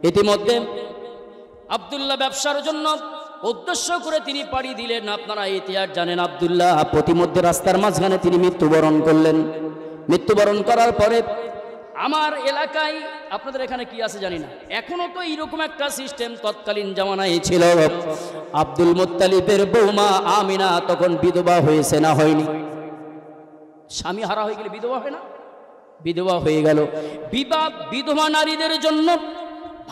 ইতিমধ্যে আব্দুল্লাহ ব্যবসার জন্য উদ্দেশ্য করে তিনি পাড়ি দিলেন। আপনারা ইতিহাস জানেন, আব্দুল্লাহ প্রতিমধ্যে রাস্তার মাঝখানে তিনি মৃত্যুবরণ করলেন। মৃত্যুবরণ করার পরে আমার এলাকায়, আপনাদের এখানে কি আছে জানি না, এখনো তো এইরকম একটা সিস্টেম তৎকালীন জামানায় ছিল। আব্দুল মুত্তালিবের বৌমা আমিনা তখন বিধবা হয়েছে না হয়নি? স্বামী হারা হয়ে গেলে বিধবা হয় না? বিধবা হয়ে গেল। বিধবা নারীদের জন্য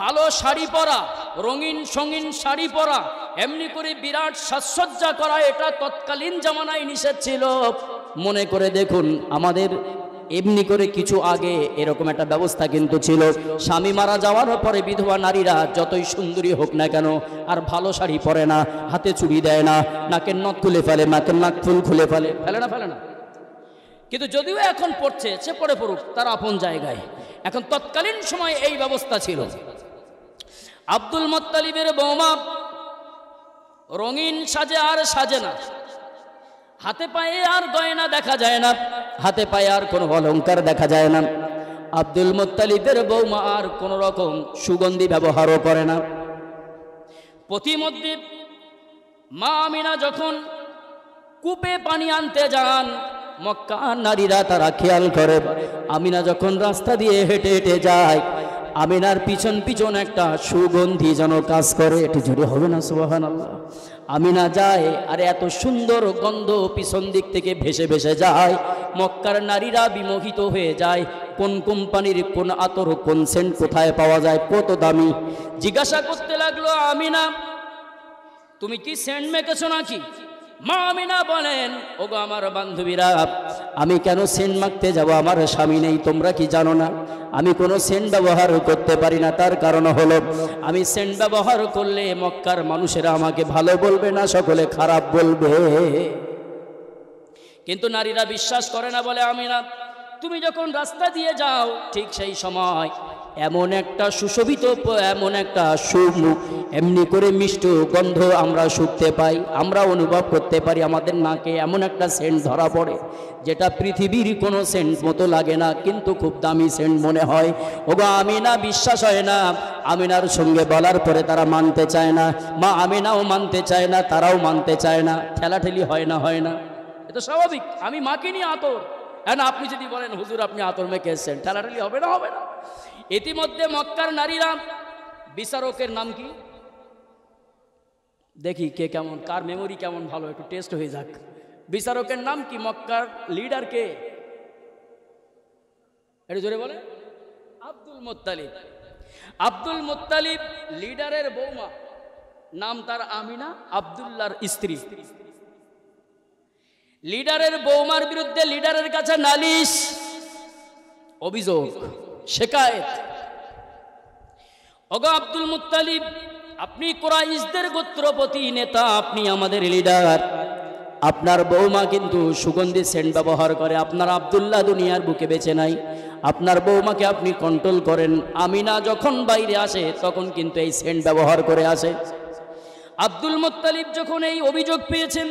ভালো শাড়ি পরা, রঙিন সঙ্গীন শাড়ি পরা, এমনি করে বিরাট সাজসজ্জা করা, এটা তৎকালীন জামানায় নিষেধ ছিল। মনে করে দেখুন, আমাদের এমনি করে কিছু আগে এরকম একটা ব্যবস্থা কিন্তু ছিল। স্বামী মারা যাওয়ার পরে বিধবা নারীরা যতই সুন্দরী হোক না কেন আর ভালো শাড়ি পরে না, হাতে চুড়ি দেয় না, নাকের নখ খুলে ফেলে, নাকের নাক ফুল খুলে ফেলে, ফেলে না। কিন্তু যদিও এখন পড়ছে, সে পড়ে পড়ুক, তার আপন জায়গায়। এখন তৎকালীন সময় এই ব্যবস্থা ছিল। আব্দুল মুত্তালিবের বৌমা রঙিন সাজে আর সাজে না, হাতে পায়ে আর গয়না দেখা যায় না, হাতে পায়ে আর কোনো অলংকার দেখা যায় না। আব্দুল মুত্তালিবের বৌমা আর কোনো রকম সুগন্ধি ব্যবহারও করে না। প্রতিমধ্যে মা আমিনা যখন কূপে পানি আনতে যান, মক্কার নারীরা তারা খেয়াল করে আমিনা যখন রাস্তা দিয়ে হেঁটে হেঁটে যায়, আমিনার পিছন পিছন একটা সুগন্ধি যেন কাজ করে। একটু জোরে হবে না সুবহানাল্লাহ? আমিনা যায় আর এত সুন্দর গন্ধ পিছন দিক থেকে ভেসে ভেসে যায়, মক্কার নারীরা বিমোহিত হয়ে যায়। কোন কোম্পানির কোন আতর, কোন সেন্ট কোথায় পাওয়া যায়, কত দামি। জিজ্ঞাসা করতে লাগলো, আমিনা তুমি কি সেন্ট মেখেছো নাকি? মা আমিনা বলেন, ওগো আমার বান্ধবীরা, আমি কেন সেন্ট মাখতে যাব? আমার স্বামী নেই, তোমরা কি জানো না আমি কোনো সেন্ট ব্যবহার করতে পারি না? তার কারণ হলো আমি সেন্ট ব্যবহার করলে মক্কার মানুষেরা আমাকে ভালো বলবে না, সকলে খারাপ বলবে। কিন্তু নারীরা বিশ্বাস করে না, বলে আমিনা তুমি যখন রাস্তা দিয়ে যাও ঠিক সেই সময় এমন একটা সুশোভিত, এমন একটা সুমুখ, এমনি করে মিষ্টি গন্ধ আমরা শুকতে পাই, আমরা অনুভব করতে পারি, আমাদের নাকে এমন একটা সেন্ট ধরা পড়ে যেটা পৃথিবীর কোনো সেন্ট মতো লাগে না, কিন্তু খুব দামি সেন্ট মনে হয়। ওগো আমিনা বিশ্বাস হয় না। আমিনার সঙ্গে বলার পরে তারা মানতে চায় না, মা আমিনাও মানতে চায় না, তারাও মানতে চায় না। ঠেলাঠেলি হয় না? হয় না? এটা স্বাভাবিক। আমি মাখিনি আতর, না আপনি যদি বলেন হুজুর আপনি আতর মেখে এসেছেন, ঠেলাঠেলি হবে না? হবে না। ইতিমধ্যে মক্কার নারীরা, বিচারকের নাম কি দেখি, কে কেমন, কার মেমোরি কেমন ভালো, একটু টেস্ট হয়ে যাক। বিচারকের নাম কি? মক্কার লিডার কে? এটা জোরে বলে। Abdul Muttalib. আব্দুল মুত্তালিব লিডারের বৌমা, নাম তার আমিনা, আব্দুল্লাহর স্ত্রী। লিডারের বৌমার বিরুদ্ধে লিডারের কাছে নালিশ, অভিযোগ, শিকায়েত। ওগো আব্দুল মুত্তালিব, আপনি কুরাইশদের গোত্রপতি নেতা, আপনি আমাদের লিডার, আপনার বৌমা কিন্তু সুগন্ধি সেন্ট ব্যবহার করে, আপনার আব্দুল্লাহ দুনিয়ার বুকে বেঁচে নাই, আপনার বৌমাকে আপনি কন্ট্রোল করেন। আমিনা যখন বাইরে আসে তখন কিন্তু এই সেন্ট ব্যবহার করে আসে। আব্দুল মুত্তালিব যখন এই অভিযোগ পেয়েছেন,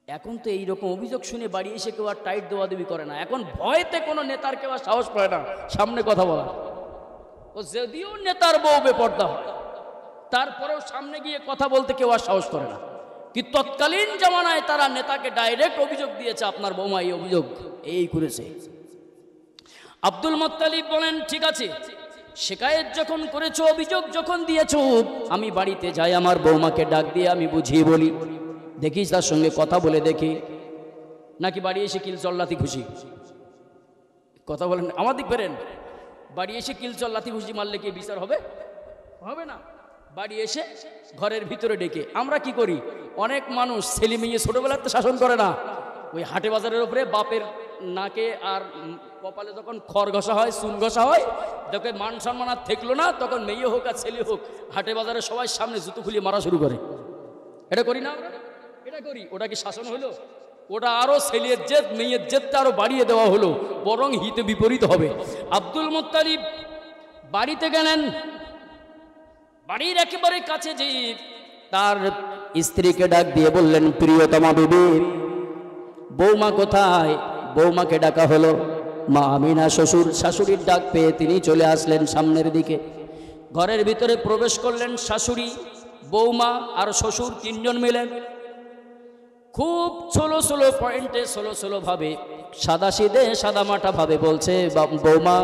এখন তো এইরকম অভিযোগ শুনে বাড়ি এসে কেউ আর টাইট দেওয়াদেবি করে না, এখন ভয়তে কোনো নেতার কেউ আর সাহস পায় না সামনে কথা বলা। ও যদিও নেতার বউ বেপর্দা হয়, তারপরেও সামনে গিয়ে কথা বলতে কেউ আর সাহস করে না। কি তৎকালীন জামানায় তারা নেতাকে ডাইরেক্ট অভিযোগ দিয়েছে, আপনার বৌমা এই অভিযোগ এই করেছে। আব্দুল মুত্তালিব বলেন, ঠিক আছে, শিকায়েত যখন করেছো, অভিযোগ যখন দিয়েছো, আমি বাড়িতে যাই, আমার বৌমাকে ডাক দিয়ে আমি বুঝিয়ে বলি, দেখি তার সঙ্গে কথা বলে দেখি, নাকি বাড়ি এসে কিল চল্লাতি খুশি? কথা বলেন, আমার দিক ফেরেন। বাড়ি এসে কিল চল্লাতি খুশি মারলে কি বিচার হবে? হবে না। বাড়ি এসে ঘরের ভিতরে ডেকে, আমরা কি করি, অনেক মানুষ ছেলে মেয়ে ছোটবেলাতে শাসন করে না, ওই হাটে বাজারের উপরে বাপের নাকে আর কপালে যখন খড় ঘষা হয়, চুন ঘষা হয়, দেখে মান সম্মান আর থাকলো না, তখন মেয়ে হোক আর ছেলে হোক হাটে বাজারে সবাই সামনে জুতো খুলিয়ে মারা শুরু করে। এটা করি না আমরা? এটা করি। ওটা কি শাসন হলো? ওটা আরো ছেলের জেদ, মেয়ের জেদটা আরো বাড়িয়ে দেওয়া হলো, বরং হিতে বিপরীত হবে। আব্দুল মুত্তালিব বাড়িতে গেলেন, বাড়ির একেবারে কাছে যে তার স্ত্রীকে ডাক দিয়ে বললেন, প্রিয়তমা বিবি, বৌমা কোথায়? বৌমাকে ডাকা হলো। মা আমিনা শাশুড়ির ডাক পেয়ে তিনি চলে আসলেন সামনের দিকে। ঘরের ভিতরে প্রবেশ করলেন শাশুড়ি, বৌমা আর শ্বশুর, তিনজন মিলে। খুব ছোলো ছোলো পয়েন্টে ছোলো ছোলো ভাবে সাদা সিধে সাদা মাটা ভাবে বলছে, বৌমা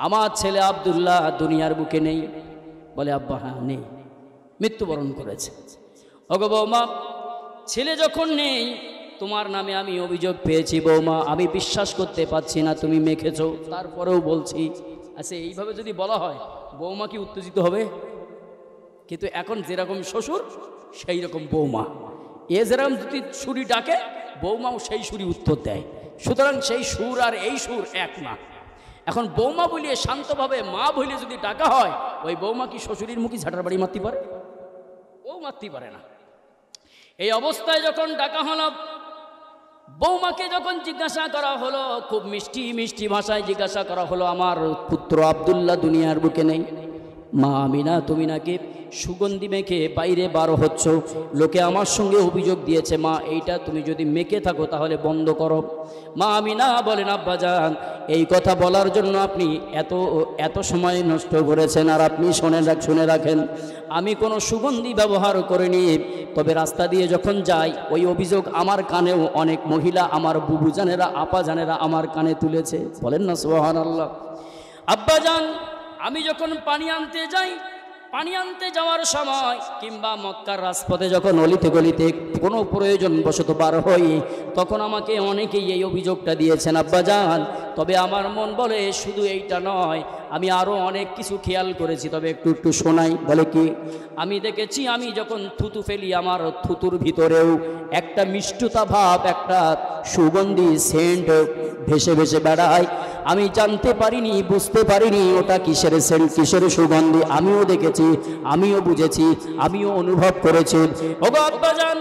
আমার ছেলে আব্দুল্লাহ দুনিয়ার বুকে নেই। বলে আব্বা হ্যাঁ নেই, মৃত্যুবরণ করেছে। ওগো বৌমা, ছেলে যখন নেই তোমার নামে আমি অভিযোগ পেয়েছি বৌমা, আমি বিশ্বাস করতে পারছি না তুমি মেখেছো, তারপরেও বলছি। আচ্ছা, এইভাবে যদি বলা হয় বৌমা কি উত্তেজিত হবে? কিন্তু এখন যেরকম শ্বশুর সেই রকম বৌমা, এ যেরকম যদি সুরি ডাকে বৌমাও সেই সুরি উত্তর দেয়। সুতরাং সেই সুর আর এই সুর এক না। এখন বৌমা বলিয়ে শান্তভাবে মা বলে যদি ডাকা হয়, ওই বৌমা কি শ্বশুরের মুখে ঝাঁটার বাড়ি মারতে পারে? ও মারতে পারে না। এই অবস্থায় যখন ডাকা হলো, বৌমাকে যখন জিজ্ঞাসা করা হলো, খুব মিষ্টি মিষ্টি ভাষায় জিজ্ঞাসা করা হলো, আমার পুত্র আব্দুল্লাহ দুনিয়ার বুকে নেই। মা আমিনা, তুমি নাকি সুগন্ধি মেখে বাইরে বার হচ্ছ, লোকে আমার সঙ্গে অভিযোগ দিয়েছে। মা, এইটা তুমি যদি মেখে থাকো তাহলে বন্ধ করো। মা আমিনা বলেন, আব্বাজান এই কথা বলার জন্য আপনি এত সময় নষ্ট করেছেন, আর আপনি শুনে রাখেন, আমি কোনো সুগন্ধি ব্যবহার করিনি। তবে রাস্তা দিয়ে যখন যাই ওই অভিযোগ আমার কানেও অনেক মহিলা, আমার বুবু জানেরা, আপা জানেরা আমার কানে তুলেছে। বলেন না সুবহানাল্লাহ। আব্বাজান, আমি যখন পানি আনতে যাই, পানি আনতে যাওয়ার সময় কিংবা মক্কার রাজপথে যখন অলিতে গলিতে কোনো প্রয়োজন বশত বার হই, তখন আমাকে অনেকেই এই অভিযোগটা দিয়েছেন আব্বাজান। তবে আমার মন বলে শুধু এইটা নয়, আমি আরও অনেক কিছু খেয়াল করেছি, তবে একটু শোনাই। বলে কি? আমি দেখেছি আমি যখন থুতু ফেলি আমার থুতুর ভিতরেও একটা মিষ্টতা ভাব, একটা সুগন্ধি সেন্ট ভেসে ভেসে বেড়ায়। আমি জানতে পারিনি, বুঝতে পারিনি ওটা কিসের সেন্ট, কিসের সুগন্ধি। আমিও দেখেছি, আমিও বুঝেছি, আমিও অনুভব করেছি। ওগো আব্বাজান,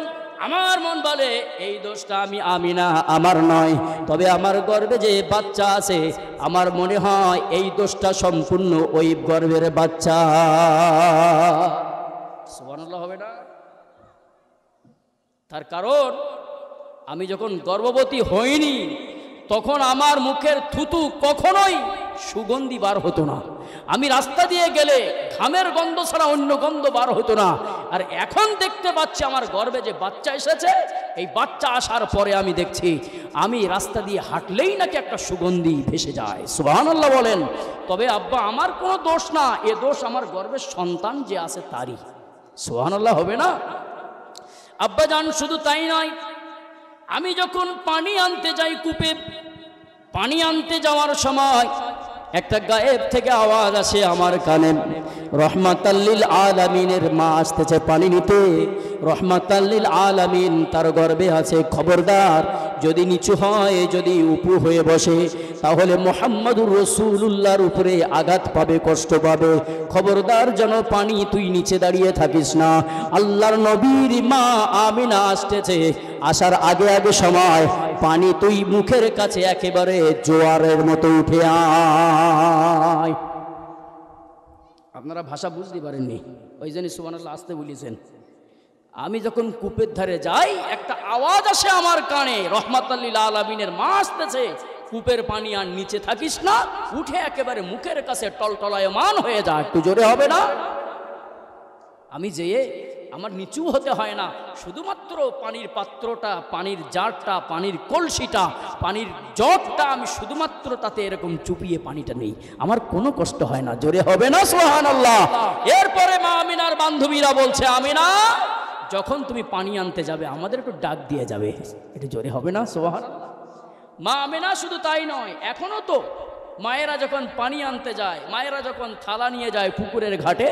আমার মন বলে এই দোষটা আমি আমিনা আমার নয়, তবে আমার গর্ভে যে বাচ্চা আছে আমার মনে হয় এই দোষটা সম্পূর্ণ ওই গর্ভের বাচ্চা। সুবহানাল্লাহ হবে না? তার কারণ আমি যখন গর্ভবতী হইনি তখন আমার মুখের থুতু কখনোই সুগন্ধি বার হতো না। আমি রাস্তা দিয়ে গেলে ঘামের গন্ধ ছাড়া অন্য গন্ধ বার হতো না। আর এখন দেখতে পাচ্ছি আমার গর্ভে যে বাচ্চা এসেছে, এই বাচ্চা আসার পরে আমি দেখছি আমি রাস্তা দিয়ে হাঁটলেই নাকি একটা সুগন্ধি ভেসে যায়। সুবহানাল্লাহ বলেন। তবে আব্বা আমার কোনো দোষ না, এ দোষ আমার গর্ভের সন্তান যে আছে তারই। সুবহানাল্লাহ হবে না? আব্বা জান, শুধু তাই নয়, আমি যখন পানি আনতে যাই কূপে, পানি আনতে যাওয়ার সময় একটা গায়েব থেকে আওয়াজ আসে আমার কানে, রহমাতাল্লিল আলামিনের মা আসতেছে পানি নিতে। রহমাতাল্লিল আলামিন তার গর্ভে আছে, খবরদার যদি নিচু হয়, যদি উঁচু হয়ে বসে তাহলে মুহাম্মদুর রাসূলুল্লাহর উপরে আঘাত পাবে, কষ্ট পাবে। খবরদার যেন পানি তুই নিচে দাঁড়িয়ে থাকিস না। আল্লাহর নবীর মা আমিনা আসতেছে, আসার আগে আগে সময় পানি তুই মুখের কাছে একেবারে জোয়ারের মতো উঠে আয়। আপনারা ভাষা বুঝতে পারেননি, ওই জন্য সুবহানাল্লাহ আসতে বলেছেন। আমি যখন কূপের ধারে যাই একটা আওয়াজ আসে আমার কানে, রহমাতাল্লিল আলামিনের মা আসতেছে, কূপের পানি আর নিচে থাকিস না, উঠে একেবারে মুখের কাছে টলটলায়মান হয়ে যা। একটু জোরে হবে না? আমি যেয়ে আমার নিচু হতে হয় না, শুধুমাত্র পানির পাত্রটা, পানির জারটা, পানির কলসিটা, পানির জগটা আমি শুধুমাত্র তাতে এরকম চুপিয়ে পানিটা নেই, আমার কোনো কষ্ট হয় না। জোরে হবে না সুবহানাল্লাহ? এরপরে মা আমিনার বান্ধবীরা বলছে, আমিনা যখন তুমি পানি আনতে যাবে আমাদের একটু ডাক দিয়ে যাবে। এটা জোরে হবে না সুবহানাল্লাহ? মা আমিনা শুধু তাই নয়, এখনো তো মায়েরা যখন পানি আনতে যায়, মায়েরা যখন থালা নিয়ে যায় পুকুরের ঘাটে,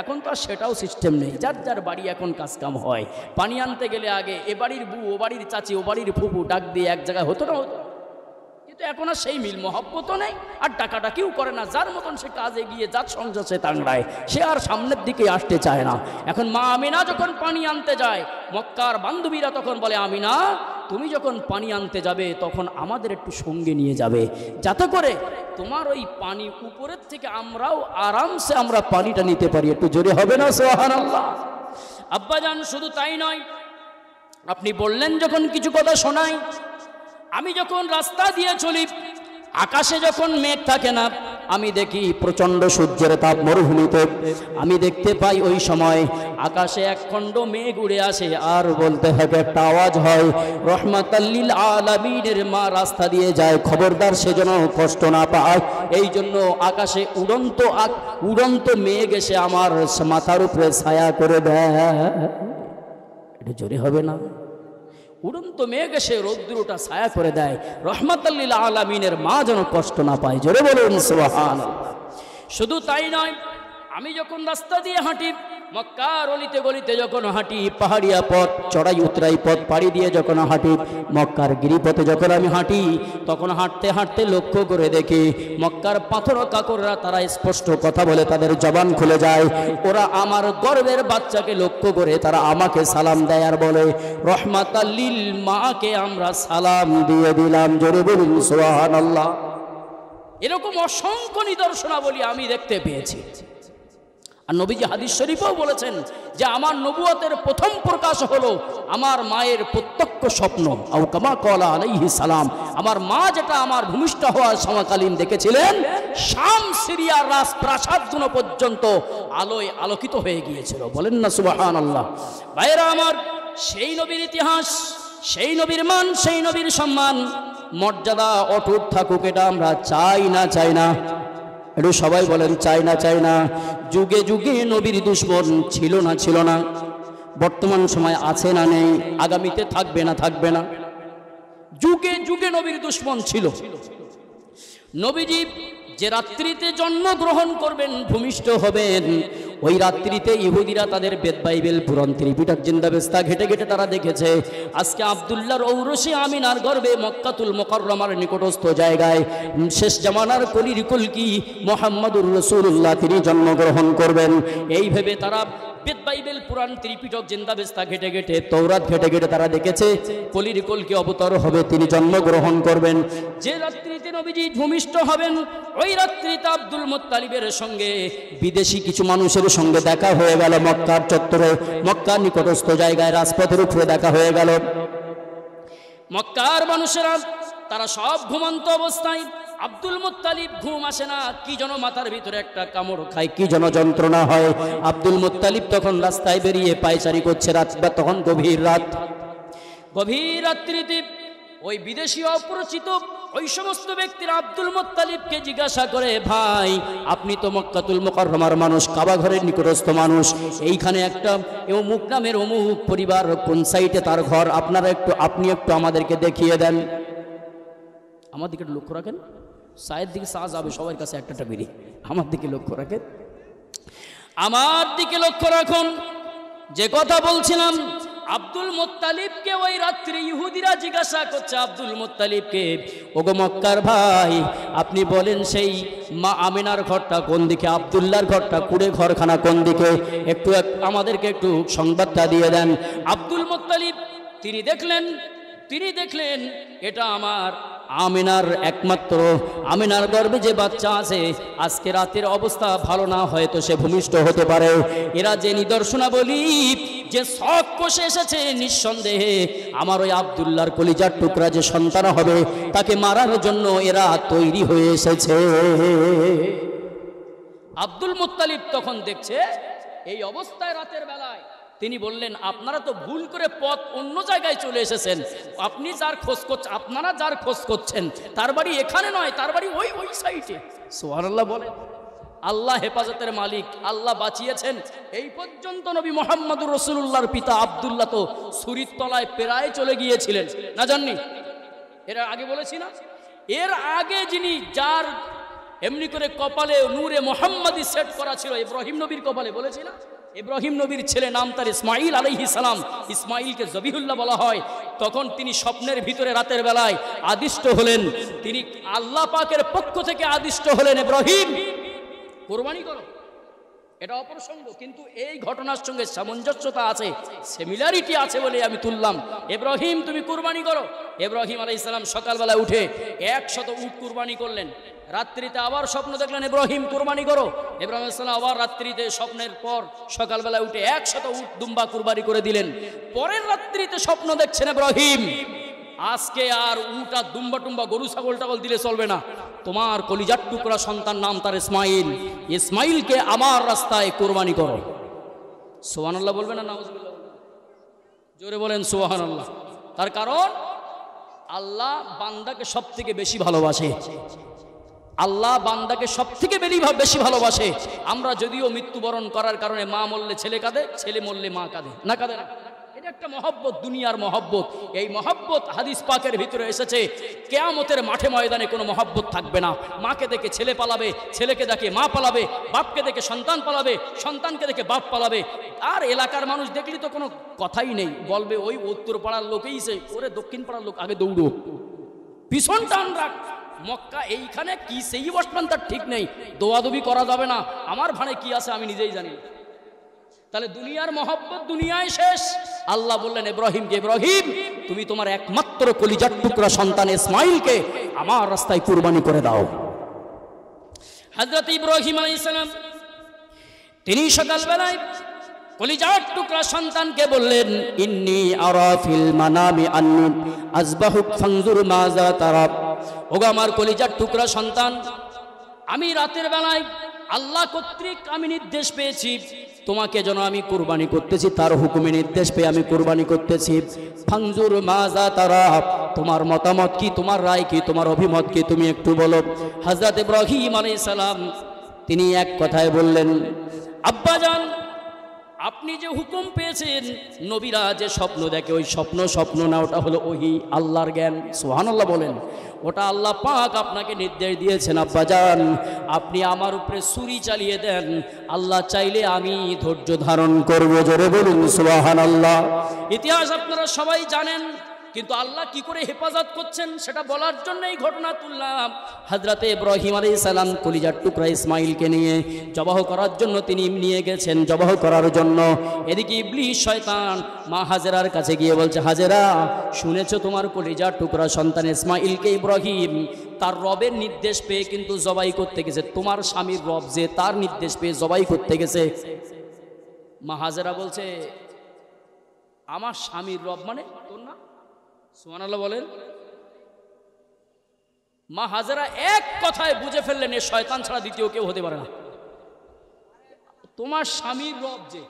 এখন তো আর সেটাও সিস্টেম নেই। যার যার বাড়ি এখন কাজকাম হয়। পানি আনতে গেলে আগে এ বাড়ির বউ, ও বাড়ির চাচি, ও বাড়ির ফুপু ডাক দিয়ে এক জায়গায় হতো না? হতো। কিন্তু এখন আর সেই মিল মহব্বতও নেই, আর ডাকাডাকিও করে না। যার মতন সে কাজে গিয়ে যার সংসার সে তাংড়ায়, সে আর সামনের দিকে আসতে চায় না। এখন মা আমিনা যখন পানি আনতে যায়, মক্কার বান্ধবীরা তখন বলে, আমিনা তুমি যখন পানি আনতে যাবে তখন আমাদের একটু সঙ্গে নিয়ে যাবে, যাতে করে তোমার ওই পানি উপরের থেকে আমরাও আরামসে আমরা পানিটা নিতে পারি। একটু জোরে হবে না সুবহানাল্লাহ? আব্বাজান শুধু তাই নয়, আপনি বললেন যখন কিছু কথা শোনাই, আমি যখন রাস্তা দিয়ে চলি, আকাশে যখন মেঘ থাকে না, আমি দেখি প্রচণ্ড সূর্যের তাপ মরুভূমিতে, আমি দেখতে পাই ওই সময় আকাশে এক খণ্ড মেঘ উড়ে আসে, আর বলতে থাকে একটা আওয়াজ হয়, রহমাতাল্লিল আলামিনের মা রাস্তা দিয়ে যায়, খবরদার সে যেন কষ্ট না পায়। এই জন্য আকাশে উড়ন্ত মেঘ এসে আমার মাথার উপরে ছায়া করে দেয়। এটা জোরে হবে না? উড়ন্ত মেঘ এসে রৌদ্রটা ছায়া করে দেয়, রহমাতাল্লিল আলামিনের মা যেন কষ্ট না পায়। জোরে বলুন সুবহানাল্লাহ। শুধু তাই নয়, আমি যখন রাস্তা দিয়ে হাঁটি, মক্কার অলিতে গলিতে যখন হাঁটি, পাহাড়িয়া পথ, চড়াই উতরাই পথ পাড়ি দিয়ে যখন হাঁটি, মক্কার গিরিপথে যখন আমি হাঁটি, তখন হাঁটতে হাঁটতে লক্ষ্য করে দেখি মক্কার পাথর কাকররা তারা স্পষ্ট কথা বলে, তাদের জবান খুলে যায়। ওরা আমার গর্বের বাচ্চাকে লক্ষ্য করে তারা আমাকে সালাম দেয় আর বলে, রহমাতাল্লিল মাকে আমরা সালাম দিয়ে দিলাম। জোরে বলুন সুবহানাল্লাহ। এরকম অসংখ্য নিদর্শনাবলী আমি দেখতে পেয়েছি। আর নবীজি হাদিস শরীফেও বলেছেন যে আমার নবুয়তের প্রথম প্রকাশ হলো আমার মায়ের প্রত্যক্ষ স্বপ্ন, আও কামা ক্বালা আলাইহিস সালাম। আমার মা যেটা আমার ভূমিষ্ঠ হওয়ার সমকালীন দেখেছিলেন, শাম সিরিয়ার রাজপ্রাসাদগুলো পর্যন্ত আলোয় আলোকিত হয়ে গিয়েছিল। বলেন না সুবহানাল্লাহ। ভাইরা আমার, সেই নবীর ইতিহাস, সেই নবীর মান, সেই নবীর সম্মান, মর্যাদা অটুট থাকুক, এটা আমরা চাই না, চাই না? একটু সবাই বলেন চাই না, চাই না? যুগে যুগে নবীর দুশমন ছিল না, ছিল না? বর্তমান সময় আছে না, নেই? আগামীতে থাকবে না, থাকবে না? যুগে যুগে নবীর দুশমন ছিল। নবীজি যে রাত্রিতে জন্মগ্রহণ করবেন, ভূমিষ্ঠ হবেন, ওই রাত্রিতে ইহুদিরা তাদের বেদ বাইবেল পুরাণ ত্রিপিটক জিন্দাবেস্তা ঘেটে ঘেটে তারা দেখেছে আজকে আব্দুল্লাহর ঔরসে আমিনার গর্ভে মক্কাতুল মুকাররমার নিকটস্থ জায়গায় শেষ জামানার কলির কলকি মুহাম্মদুর রাসূলুল্লাহ তিনি জন্মগ্রহণ করবেন। এই ভেবে তারা বেদ বাইবেল পুরাণ ত্রিপিটক জিন্দাবেস্তা ঘেটে ঘেটে, তৌরাত ঘেটে ঘেটে তারা দেখেছে কলির কলকি অবতার হবে, তিনি জন্মগ্রহণ করবেন। যে রাত্রিতে নবীজি ভূমিষ্ঠ হবেন, ওই রাত্রিতে আব্দুল মুত্তালিবের সঙ্গে বিদেশি কিছু মানুষের সঙ্গে দেখা হয়ে গেল। মক্কার চত্বরে, মক্কার নিকটস্থ জায়গায় রাজপথের উপরে দেখা হয়ে গেল। মক্কার মানুষেরা তারা সব ঘুমন্ত অবস্থায়, আব্দুল মুত্তালিব ঘুম আসে না, কি যেন মাথার ভিতরে একটা কামড় খায়, কি যেন যন্ত্রণা হয়। আব্দুল মুত্তালিব তখন রাস্তায় বেরিয়ে পায়চারি করছে, রাত তখন গভীর রাত। গভীর রাত্রিতে ওই বিদেশি অপরিচিত ওই সমস্ত ব্যক্তিরা আব্দুল মুত্তালিবকে জিজ্ঞাসা করে, ভাই আপনি তো মক্কাতুল মুকাররমার মানুষ, কাবা ঘরের নিকটস্থ মানুষ, এইখানে একটা অমুক নামের অমুক পরিবার, কোন সাইটে তার ঘর, আপনি একটু আমাদেরকে দেখিয়ে দেন। আমার দিকে লক্ষ্য রাখেন, সায়ের দিকে সাজ যাবে সবার কাছে একটা বিড়ি, আমার দিকে লক্ষ্য রাখেন, আমার দিকে লক্ষ্য রাখুন। যে কথা বলছিলাম, আব্দুল মুত্তালিবকে ওই রাত্রি ইহুদিরা জিজ্ঞাসা করছে আব্দুল মুত্তালিবকে, ওগো মক্কার ভাই আপনি বলেন সেই মা আমিনার ঘরটা কোন দিকে, আব্দুল্লাহর ঘরটা কুড়ে ঘরখানা কোন দিকে, একটু আমাদেরকে একটু সংবাদটা দিয়ে দেন। আব্দুল মুত্তালিব তিনি দেখলেন এটা আমার আমিনার একমাত্র, আমিনার গর্ভে যে বাচ্চা আছে, আজকে রাতের অবস্থা ভালো না, হয়তো সে ভূমিষ্ঠ হতে পারে। এরা যে নিদর্শনাবলী, যে শখ কষে এসেছে, নিঃসন্দেহে আমার ওই আব্দুল্লাহর কলিজার টুকরা যে সন্তান হবে, তাকে মারার জন্য এরা তৈরি হয়ে এসেছে। আব্দুল মুত্তালিব তখন দেখছে এই অবস্থায় রাতের বেলায়, তিনি বললেন, আপনারা তো ভুল করে পথ অন্য জায়গায় চলে এসেছেন, আপনারা যার খোঁজ করছেন তার বাড়ি এখানে নয়, তার বাড়ি ওই সাইটে। সুবহানাল্লাহ বলেন। আল্লাহ হেফাজতের মালিক, আল্লাহ বাঁচিয়েছেন। এই পর্যন্ত নবী মুহাম্মদুর রাসূলুল্লাহর পিতা আব্দুল্লাহ তো ছুরির তলায় প্রায় চলে গিয়েছিলেন, না জাননি? এর আগে বলেছি না? এর আগে যিনি, যার এমনি করে কপালে নূরে মুহাম্মাদি সেট করা ছিল, ইব্রাহিম নবীর কপালে, বলেছি না? ইব্রাহিম নবীর ছেলে, নাম তার ইসমাইল আলাইহিস সালাম, ইসমাইলকে জবিহুল্লাহ বলা হয়। তখন তিনি স্বপ্নের ভিতরে রাতের বেলায় আদিষ্ট হলেন, তিনি আল্লাহ পাকের পক্ষ থেকে আদিষ্ট হলেন, ইব্রাহিম কোরবানি করো। এটা অপ্রসঙ্গ, কিন্তু এই ঘটনার সঙ্গে সামঞ্জস্যতা আছে, সিমিলারিটি আছে বলে আমি তুললাম। ইব্রাহিম তুমি কুরবানি করো। ইব্রাহিম আলাইহিস সালাম সকালবেলায় উঠে 100 উট কুরবানি করলেন। রাত্রিতে আবার স্বপ্ন দেখলেন, ইব্রাহিম কুরবানি করো। ইব্রাহিম আলাইহিস সালাম আবার রাত্রিতে স্বপ্নের পর সকালবেলায় উঠে 100 উট দুম্বা কুরবানি করে দিলেন। পরের রাত্রিতে স্বপ্ন দেখছেন ইব্রাহিম, আজকে আর উট আর দুম্বা টুম্বা গরু ছাগল টাগল দিলে চলবে না, তোমার কলিজার টুকরা সন্তান নাম তার ইসমাইল, ইসমাইলকে আমার রাস্তায় কুরবানি করো। সুবহানাল্লাহ বলবেন না নাউজুবিল্লাহ? জোরে বলেন সুবহানাল্লাহ। তার কারণ আল্লাহ বান্দাকে সবথেকে বেশি ভালোবাসে, আল্লাহ বান্দাকে সবথেকে বেশি ভালোবাসে। আমরা যদিও মৃত্যুবরণ করার কারণে মা মরলে ছেলে কাঁদে, ছেলে মরলে মা কাঁদে, না কাঁদে না? এটা একটা মহব্বত, দুনিয়ার মহব্বত। এই মহব্বত হাদিস পাকের ভিতরে এসেছে কিয়ামতের মাঠে ময়দানে কোনো মহব্বত থাকবে না। মাকে দেখে ছেলে পালাবে, ছেলেকে দেখে মা পালাবে, বাপকে দেখে সন্তান পালাবে, সন্তানকে দেখে বাপ পালাবে। আর এলাকার মানুষ দেখলি তো কোনো কথাই নেই, বলবে ওই উত্তর পাড়ার লোকেই সে, ওরে দক্ষিণ পাড়ার লোক আগে দৌড়ো, ভীষণ টান রাখ। মক্কা এইখানে কি সেই বসবেন তার ঠিক নেই, দোয়াদবি করা যাবে না। আমার ভানে কি আছে আমি নিজেই জানি। তাহলে দুনিয়ার মহব্বত দুনিয়ায় শেষ। আল্লাহ বললেন ইব্রাহিমকে, ইব্রাহিম তুমি তোমার একমাত্র কলিজার টুকরা সন্তান ইসমাইলকে আমার রাস্তায় কুরবানি করে দাও। হযরত ইব্রাহিম আলাইহিস সালাম তিনি সকালবেলায় কলিজার টুকরা সন্তানকে বললেন, ইন্নী আরা ফিল মানামি আন্নী আযবাহুক ফানজুর মাযা তারা। ওগো আমার কলিজার টুকরা সন্তান, আমি রাতের বেলায় আল্লাহ কর্তৃক আমি নির্দেশ পেয়েছি তোমাকে যেন আমি কুরবানি করতেছি, তার হুকুমে নির্দেশ পেয়ে আমি কুরবানি করতেছি। ফানজুর মাযা তারা, তোমার মতামত কি, তোমার রায় কি, তোমার অভিমত কি, তুমি একটু বলো। হযরত ইব্রাহিম আলাইহিস সালাম তিনি এক কথায় বললেন, আব্বাজান আপনি যে হুকুম পেয়েছেন, নবীরা যে স্বপ্ন দেখে ওই স্বপ্ন না, ওটা হলো ওহী, আল্লাহর জ্ঞান। সুবহানাল্লাহ বলেন। ওটা আল্লাহ পাক আপনাকে নির্দেশ দিয়েছেন। আব্বাজান আপনি আমার উপরে ছুরি চালিয়ে দেন, আল্লাহ চাইলে আমি ধৈর্য ধারণ করব। জোরে বলুন সুবহানাল্লাহ। ইতিহাস আপনারা সবাই জানেন, কিন্তু আল্লাহ কি করে হেফাজত করছেন সেটা বলার জন্য এই ঘটনা তুললাম। হযরত ইব্রাহিম আলাইহিস সালাম কলিজার টুকরা ইসমাইলকে নিয়ে জবাহ করার জন্য তিনি নিয়ে গেছেন, জবাহ করার জন্য। এদিকে ইবলিস শয়তান মা হাজেরার কাছে গিয়ে বলছে, হাজেরা শুনেছো তোমার কলিজার টুকরা সন্তান ইসমাইলকে ইব্রাহিম তার রবের নির্দেশ পেয়ে কিন্তু জবাই করতে গেছে, তোমার স্বামীর রব যে তার নির্দেশ পেয়ে জবাই করতে গেছে। মা হাজেরা বলছে, আমার স্বামীর রব মানে তোর না? সুবহানাল্লাহ বলেন। মা হাজেরা এক কথায় বুঝে ফেললেন এ শয়তান ছাড়া দ্বিতীয় কেউ হতে পারে না। তোমার স্বামীর রব যে,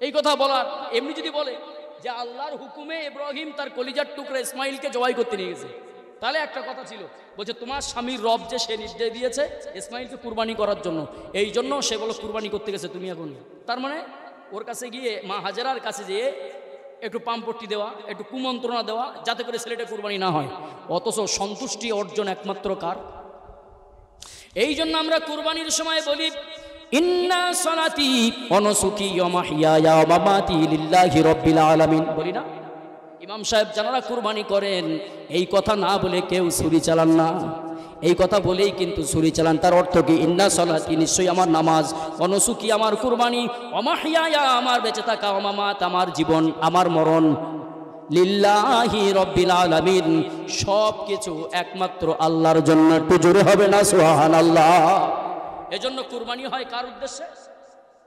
এই কথা বলার, এমনি যদি বলে যে আল্লাহর হুকুমে ইব্রাহিম তার কলিজার টুকরা ইসমাইলকে জবাই করতে নিয়ে গেছে, তাহলে একটা কথা ছিল। বলছে তোমার স্বামীর রব যে সে নির্দেশ দিয়েছে ইসমাইলকে কুরবানি করার জন্য, এই জন্য সে বলো কুরবানি করতে গেছে তুমি এখন। তার মানে ওর কাছে গিয়ে, মা হাজেরার কাছে গিয়ে একটু পাম্পট্টি দেওয়া, একটু কুমন্ত্রণা দেওয়া যাতে করে ছেলেটা কুরবানি না হয়। অথচ সন্তুষ্টি অর্জন একমাত্র কার? এই জন্য আমরা কুরবানির সময় বলি, ইন্না সলাতি ওয়া নুসুকি ওয়া মাহইয়ায়া ওয়া মামাতি লিল্লাহি রাব্বিল আলামিন, বলি না? ইমাম সাহেব যারা কুরবানি করেন এই কথা না বলে কেউ ছুরি চালান না, এই কথা বলেই কিন্তু ছুরি চালান। তার অর্থ কি? ইন্না সলাতি নিশ্চয়ই আমার নামাজ, ওয়া নুসুকি আমার কুরবানি, ওয়া মাহইয়ায়া আমার বেঁচে থাকা, ওয়া মামাত আমার জীবন আমার মরণ, লিল্লাহি রাব্বিল আলামিন সব কিছু একমাত্র আল্লাহর জন্য। একটু জোরে হবে না সুবহানাল্লাহ? এজন্য কুরবানি হয় কার উদ্দেশ্যে?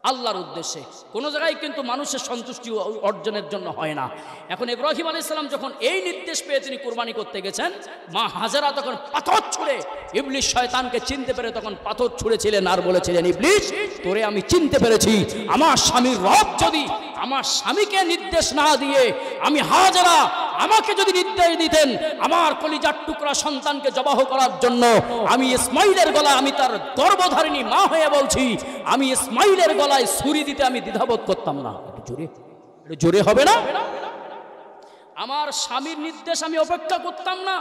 আল্লাহর উদ্দেশ্যে। কোনো জায়গায় কিন্তু মানুষের সন্তুষ্টি অর্জনের জন্য হয় না। এখন ইব্রাহিম আলাইহিস সালাম যখন এই নির্দেশ পেয়ে তিনি কুরবানি করতে গেছেন, মা হাজেরা তখন পাথর ছুঁড়ে, ইবলিস শয়তানকে চিনতে পেরে তখন পাথর ছুঁড়েছিলেন আর বলেছিলেন, ইবলিস তোরে আমি চিনতে পেরেছি, আমার স্বামীর রব যদি আমার স্বামীকে নির্দেশ না দিয়ে আমি হাজেরা আমাকে যদি নির্দেশ দিতেন আমার কলিজার টুকরা সন্তানকে জবাহ করার জন্য, আমি ইসমাইলের গলায়, আমি তার গর্ভধারিণী মা হয়ে বলছি, আমি ইসমাইলের গলায় ছুরি দিতে আমি দ্বিধাবোধ করতাম না। জোরে হবে না? আমার স্বামীর নির্দেশ আমি অপেক্ষা করতাম না।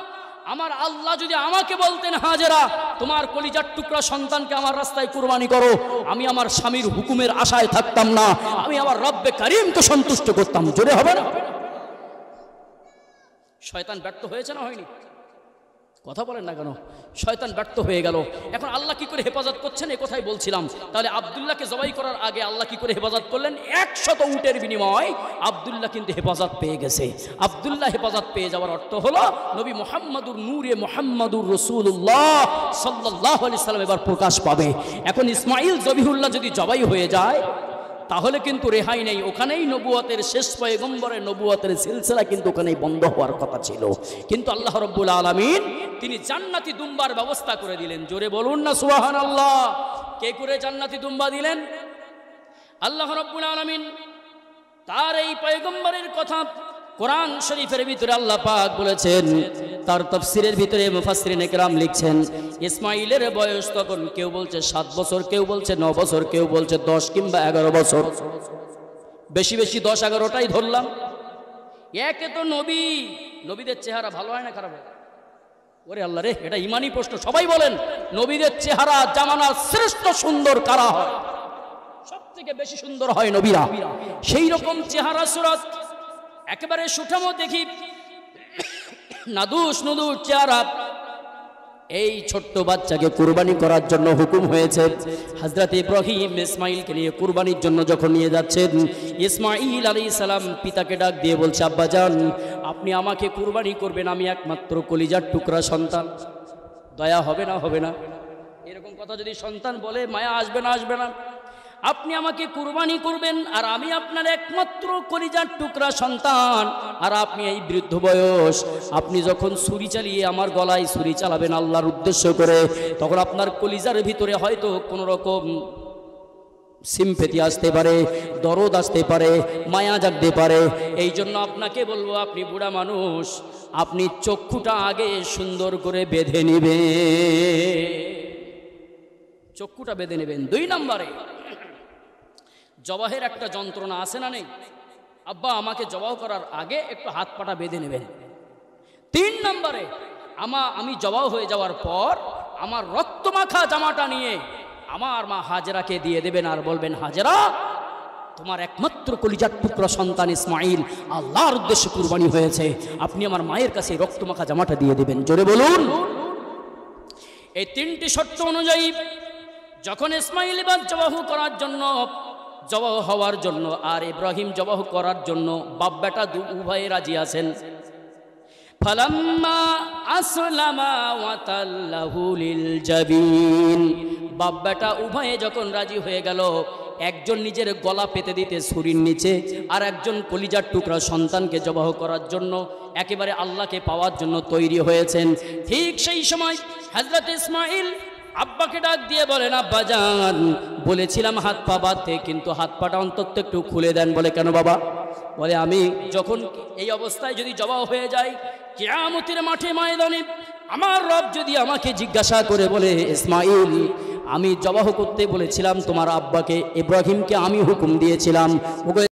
আমার আল্লাহ যদি আমাকে বলতেন, হাজেরা তোমার কলিজার টুকরা সন্তানকে আমার রাস্তায় কুরবানি করো, আমি আমার স্বামীর হুকুমের আশায় থাকতাম না, আমি আমার রব্বে কারীমকে সন্তুষ্ট করতাম। জোরে হবে না? শয়তান ব্যর্থ হয়েছে না হয়নি? কথা বলেন না কেন? শয়তান ব্যর্থ হয়ে গেল। এখন আল্লাহ কি করে হেফাজত করছেন এ কথাই বলছিলাম। তাহলে আব্দুল্লাহকে জবাই করার আগে আল্লাহ কি করে হেফাজত করলেন? 100 উটের বিনিময় আব্দুল্লাহ কিন্তু হেফাজত পেয়ে গেছে। আব্দুল্লাহ হেফাজত পেয়ে যাওয়ার অর্থ হলো নবী মুহাম্মাদুর নূরে মুহাম্মাদুর রাসূলুল্লাহ সাল্লাল্লাহু আলাইহি সাল্লাম এবার প্রকাশ পাবে। এখন ইসমাইল জবিহুল্লাহ যদি জবাই হয়ে যায় তাহলে কিন্তু রেহাই নেই, ওখানেই নবুয়তের শেষ পয়গম্বরের নবুয়তের সিলসিলা কিন্তু ওখানেই বন্ধ হওয়ার কথা ছিল। কিন্তু আল্লাহ রাব্বুল আলামিন তিনি জান্নাতি দুম্বার ব্যবস্থা করে দিলেন। জোরে বলুন না সুবহানাল্লাহ। কে করে জান্নাতি দুম্বা দিলেন? আল্লাহ রাব্বুল আলামিন তার এই পয়গম্বরের কথা কোরআন শরীফের ভিতরে আল্লাহ পাক বলেছেন। তার তাফসীরের ভিতরে মুফাসসিরিনে কেরাম লিখছেন, ইসমাঈলের বয়স তখন কেউ বলছে 7 বছর, কেউ বলছে 9 বছর, কেউ বলছে 10 কিংবা 11 বছর। বেশি বেশি 10-11টাই ধরলাম। একে তো নবী, নবীদের চেহারা ভালো হয় না খারাপ হয়? ওরে আল্লাহ রে, এটা ইমানি প্রশ্ন। সবাই বলেন নবীদের চেহারা জামানার শ্রেষ্ঠ সুন্দর কারা হয়? সব থেকে বেশি সুন্দর হয় নবীরা। সেই রকম চেহারা সুরত একেবারে সুঠামো দেখি, নাদুস নুদুস চেহারা। এই ছোট্ট বাচ্চাকে কুরবানি করার জন্য হুকুম হয়েছে। হযরত ইব্রাহিম ইসমাঈলকে নিয়ে কুরবানির জন্য যখন নিয়ে যাচ্ছেন, ইসমাঈল আলাইহিস সালাম পিতাকে ডাক দিয়ে বলছে, আব্বাজান আপনি আমাকে কুরবানি করবেন, আমি একমাত্র কলিজার টুকরা সন্তান। দয়া হবে না? হবে না? এরকম কথা যদি সন্তান বলে মায়া আসবে না? আসবে না? আপনি আমাকে কুরবানি করবেন আর আমি আপনার একমাত্র কলিজার টুকরা সন্তান, আর আপনি এই বৃদ্ধ বয়স, আপনি যখন ছুরি চালিয়ে আমার গলায় ছুরি চালাবেন আল্লাহর উদ্দেশ্য করে, তখন আপনার কলিজার ভিতরে হয়তো কোনো রকম সিম্পেথি আসতে পারে, দরদ আসতে পারে, মায়া জাগতে পারে। এই জন্য আপনাকে বলবো, আপনি বুড়া মানুষ, আপনি চক্ষুটা আগে সুন্দর করে বেঁধে নেবেন, চক্ষুটা বেঁধে নেবেন। 2 নম্বরে জবাহের একটা যন্ত্রণা আছে না নেই? আব্বা আমাকে জবাহ করার আগে একটু হাত পাটা বেঁধে নেবেন। 3 নম্বরে আমি জবাহ হয়ে যাওয়ার পর আমার রক্তমাখা জামাটা নিয়ে আমার মা হাজেরাকে দিয়ে দেবেন আর বলবেন, হাজেরা তোমার একমাত্র কলিজার টুকরা সন্তান ইসমাঈল আল্লাহর উদ্দেশ্যে কুরবানি হয়েছে, আপনি আমার মায়ের কাছে রক্তমাখা জামাটা দিয়ে দেবেন। জোরে বলুন। এই 3টি শর্ত অনুযায়ী যখন ইসমাঈল এবার জবাহ করার জন্য, জবাহ হওয়ার জন্য আর ইব্রাহিম জবাহ করার জন্য বাপ বেটা উভয়ে রাজি আছেন। ফালাম্মা আসলামা ওয়া তাল্লাহু লিল জাবিন, বাপ বেটা উভয়ে যখন রাজি হয়ে গেল, একজন নিজের গলা পেতে দিতে ছুরির নিচে, আর একজন কলিজার টুকরা সন্তানকে জবাহ করার জন্য একেবারে আল্লাহকে পাওয়ার জন্য তৈরি হয়েছেন। ঠিক সেই সময় হযরত ইসমাঈল আব্বাকে ডাক দিয়ে বলেন, আব্বাজান বলেছিলাম হাত পা বাঁধতে, কিন্তু হাত পাটা অন্তত একটু খুলে দেন। বলে কেন বাবা? বলে আমি যখন এই অবস্থায় যদি জবাহ হয়ে যায়, কিয়ামতের মাঠে ময়দানে আমার রব যদি আমাকে জিজ্ঞাসা করে বলে, ইসমাঈল আমি জবাহ করতে বলেছিলাম তোমার আব্বাকে, ইব্রাহিমকে আমি হুকুম দিয়েছিলাম,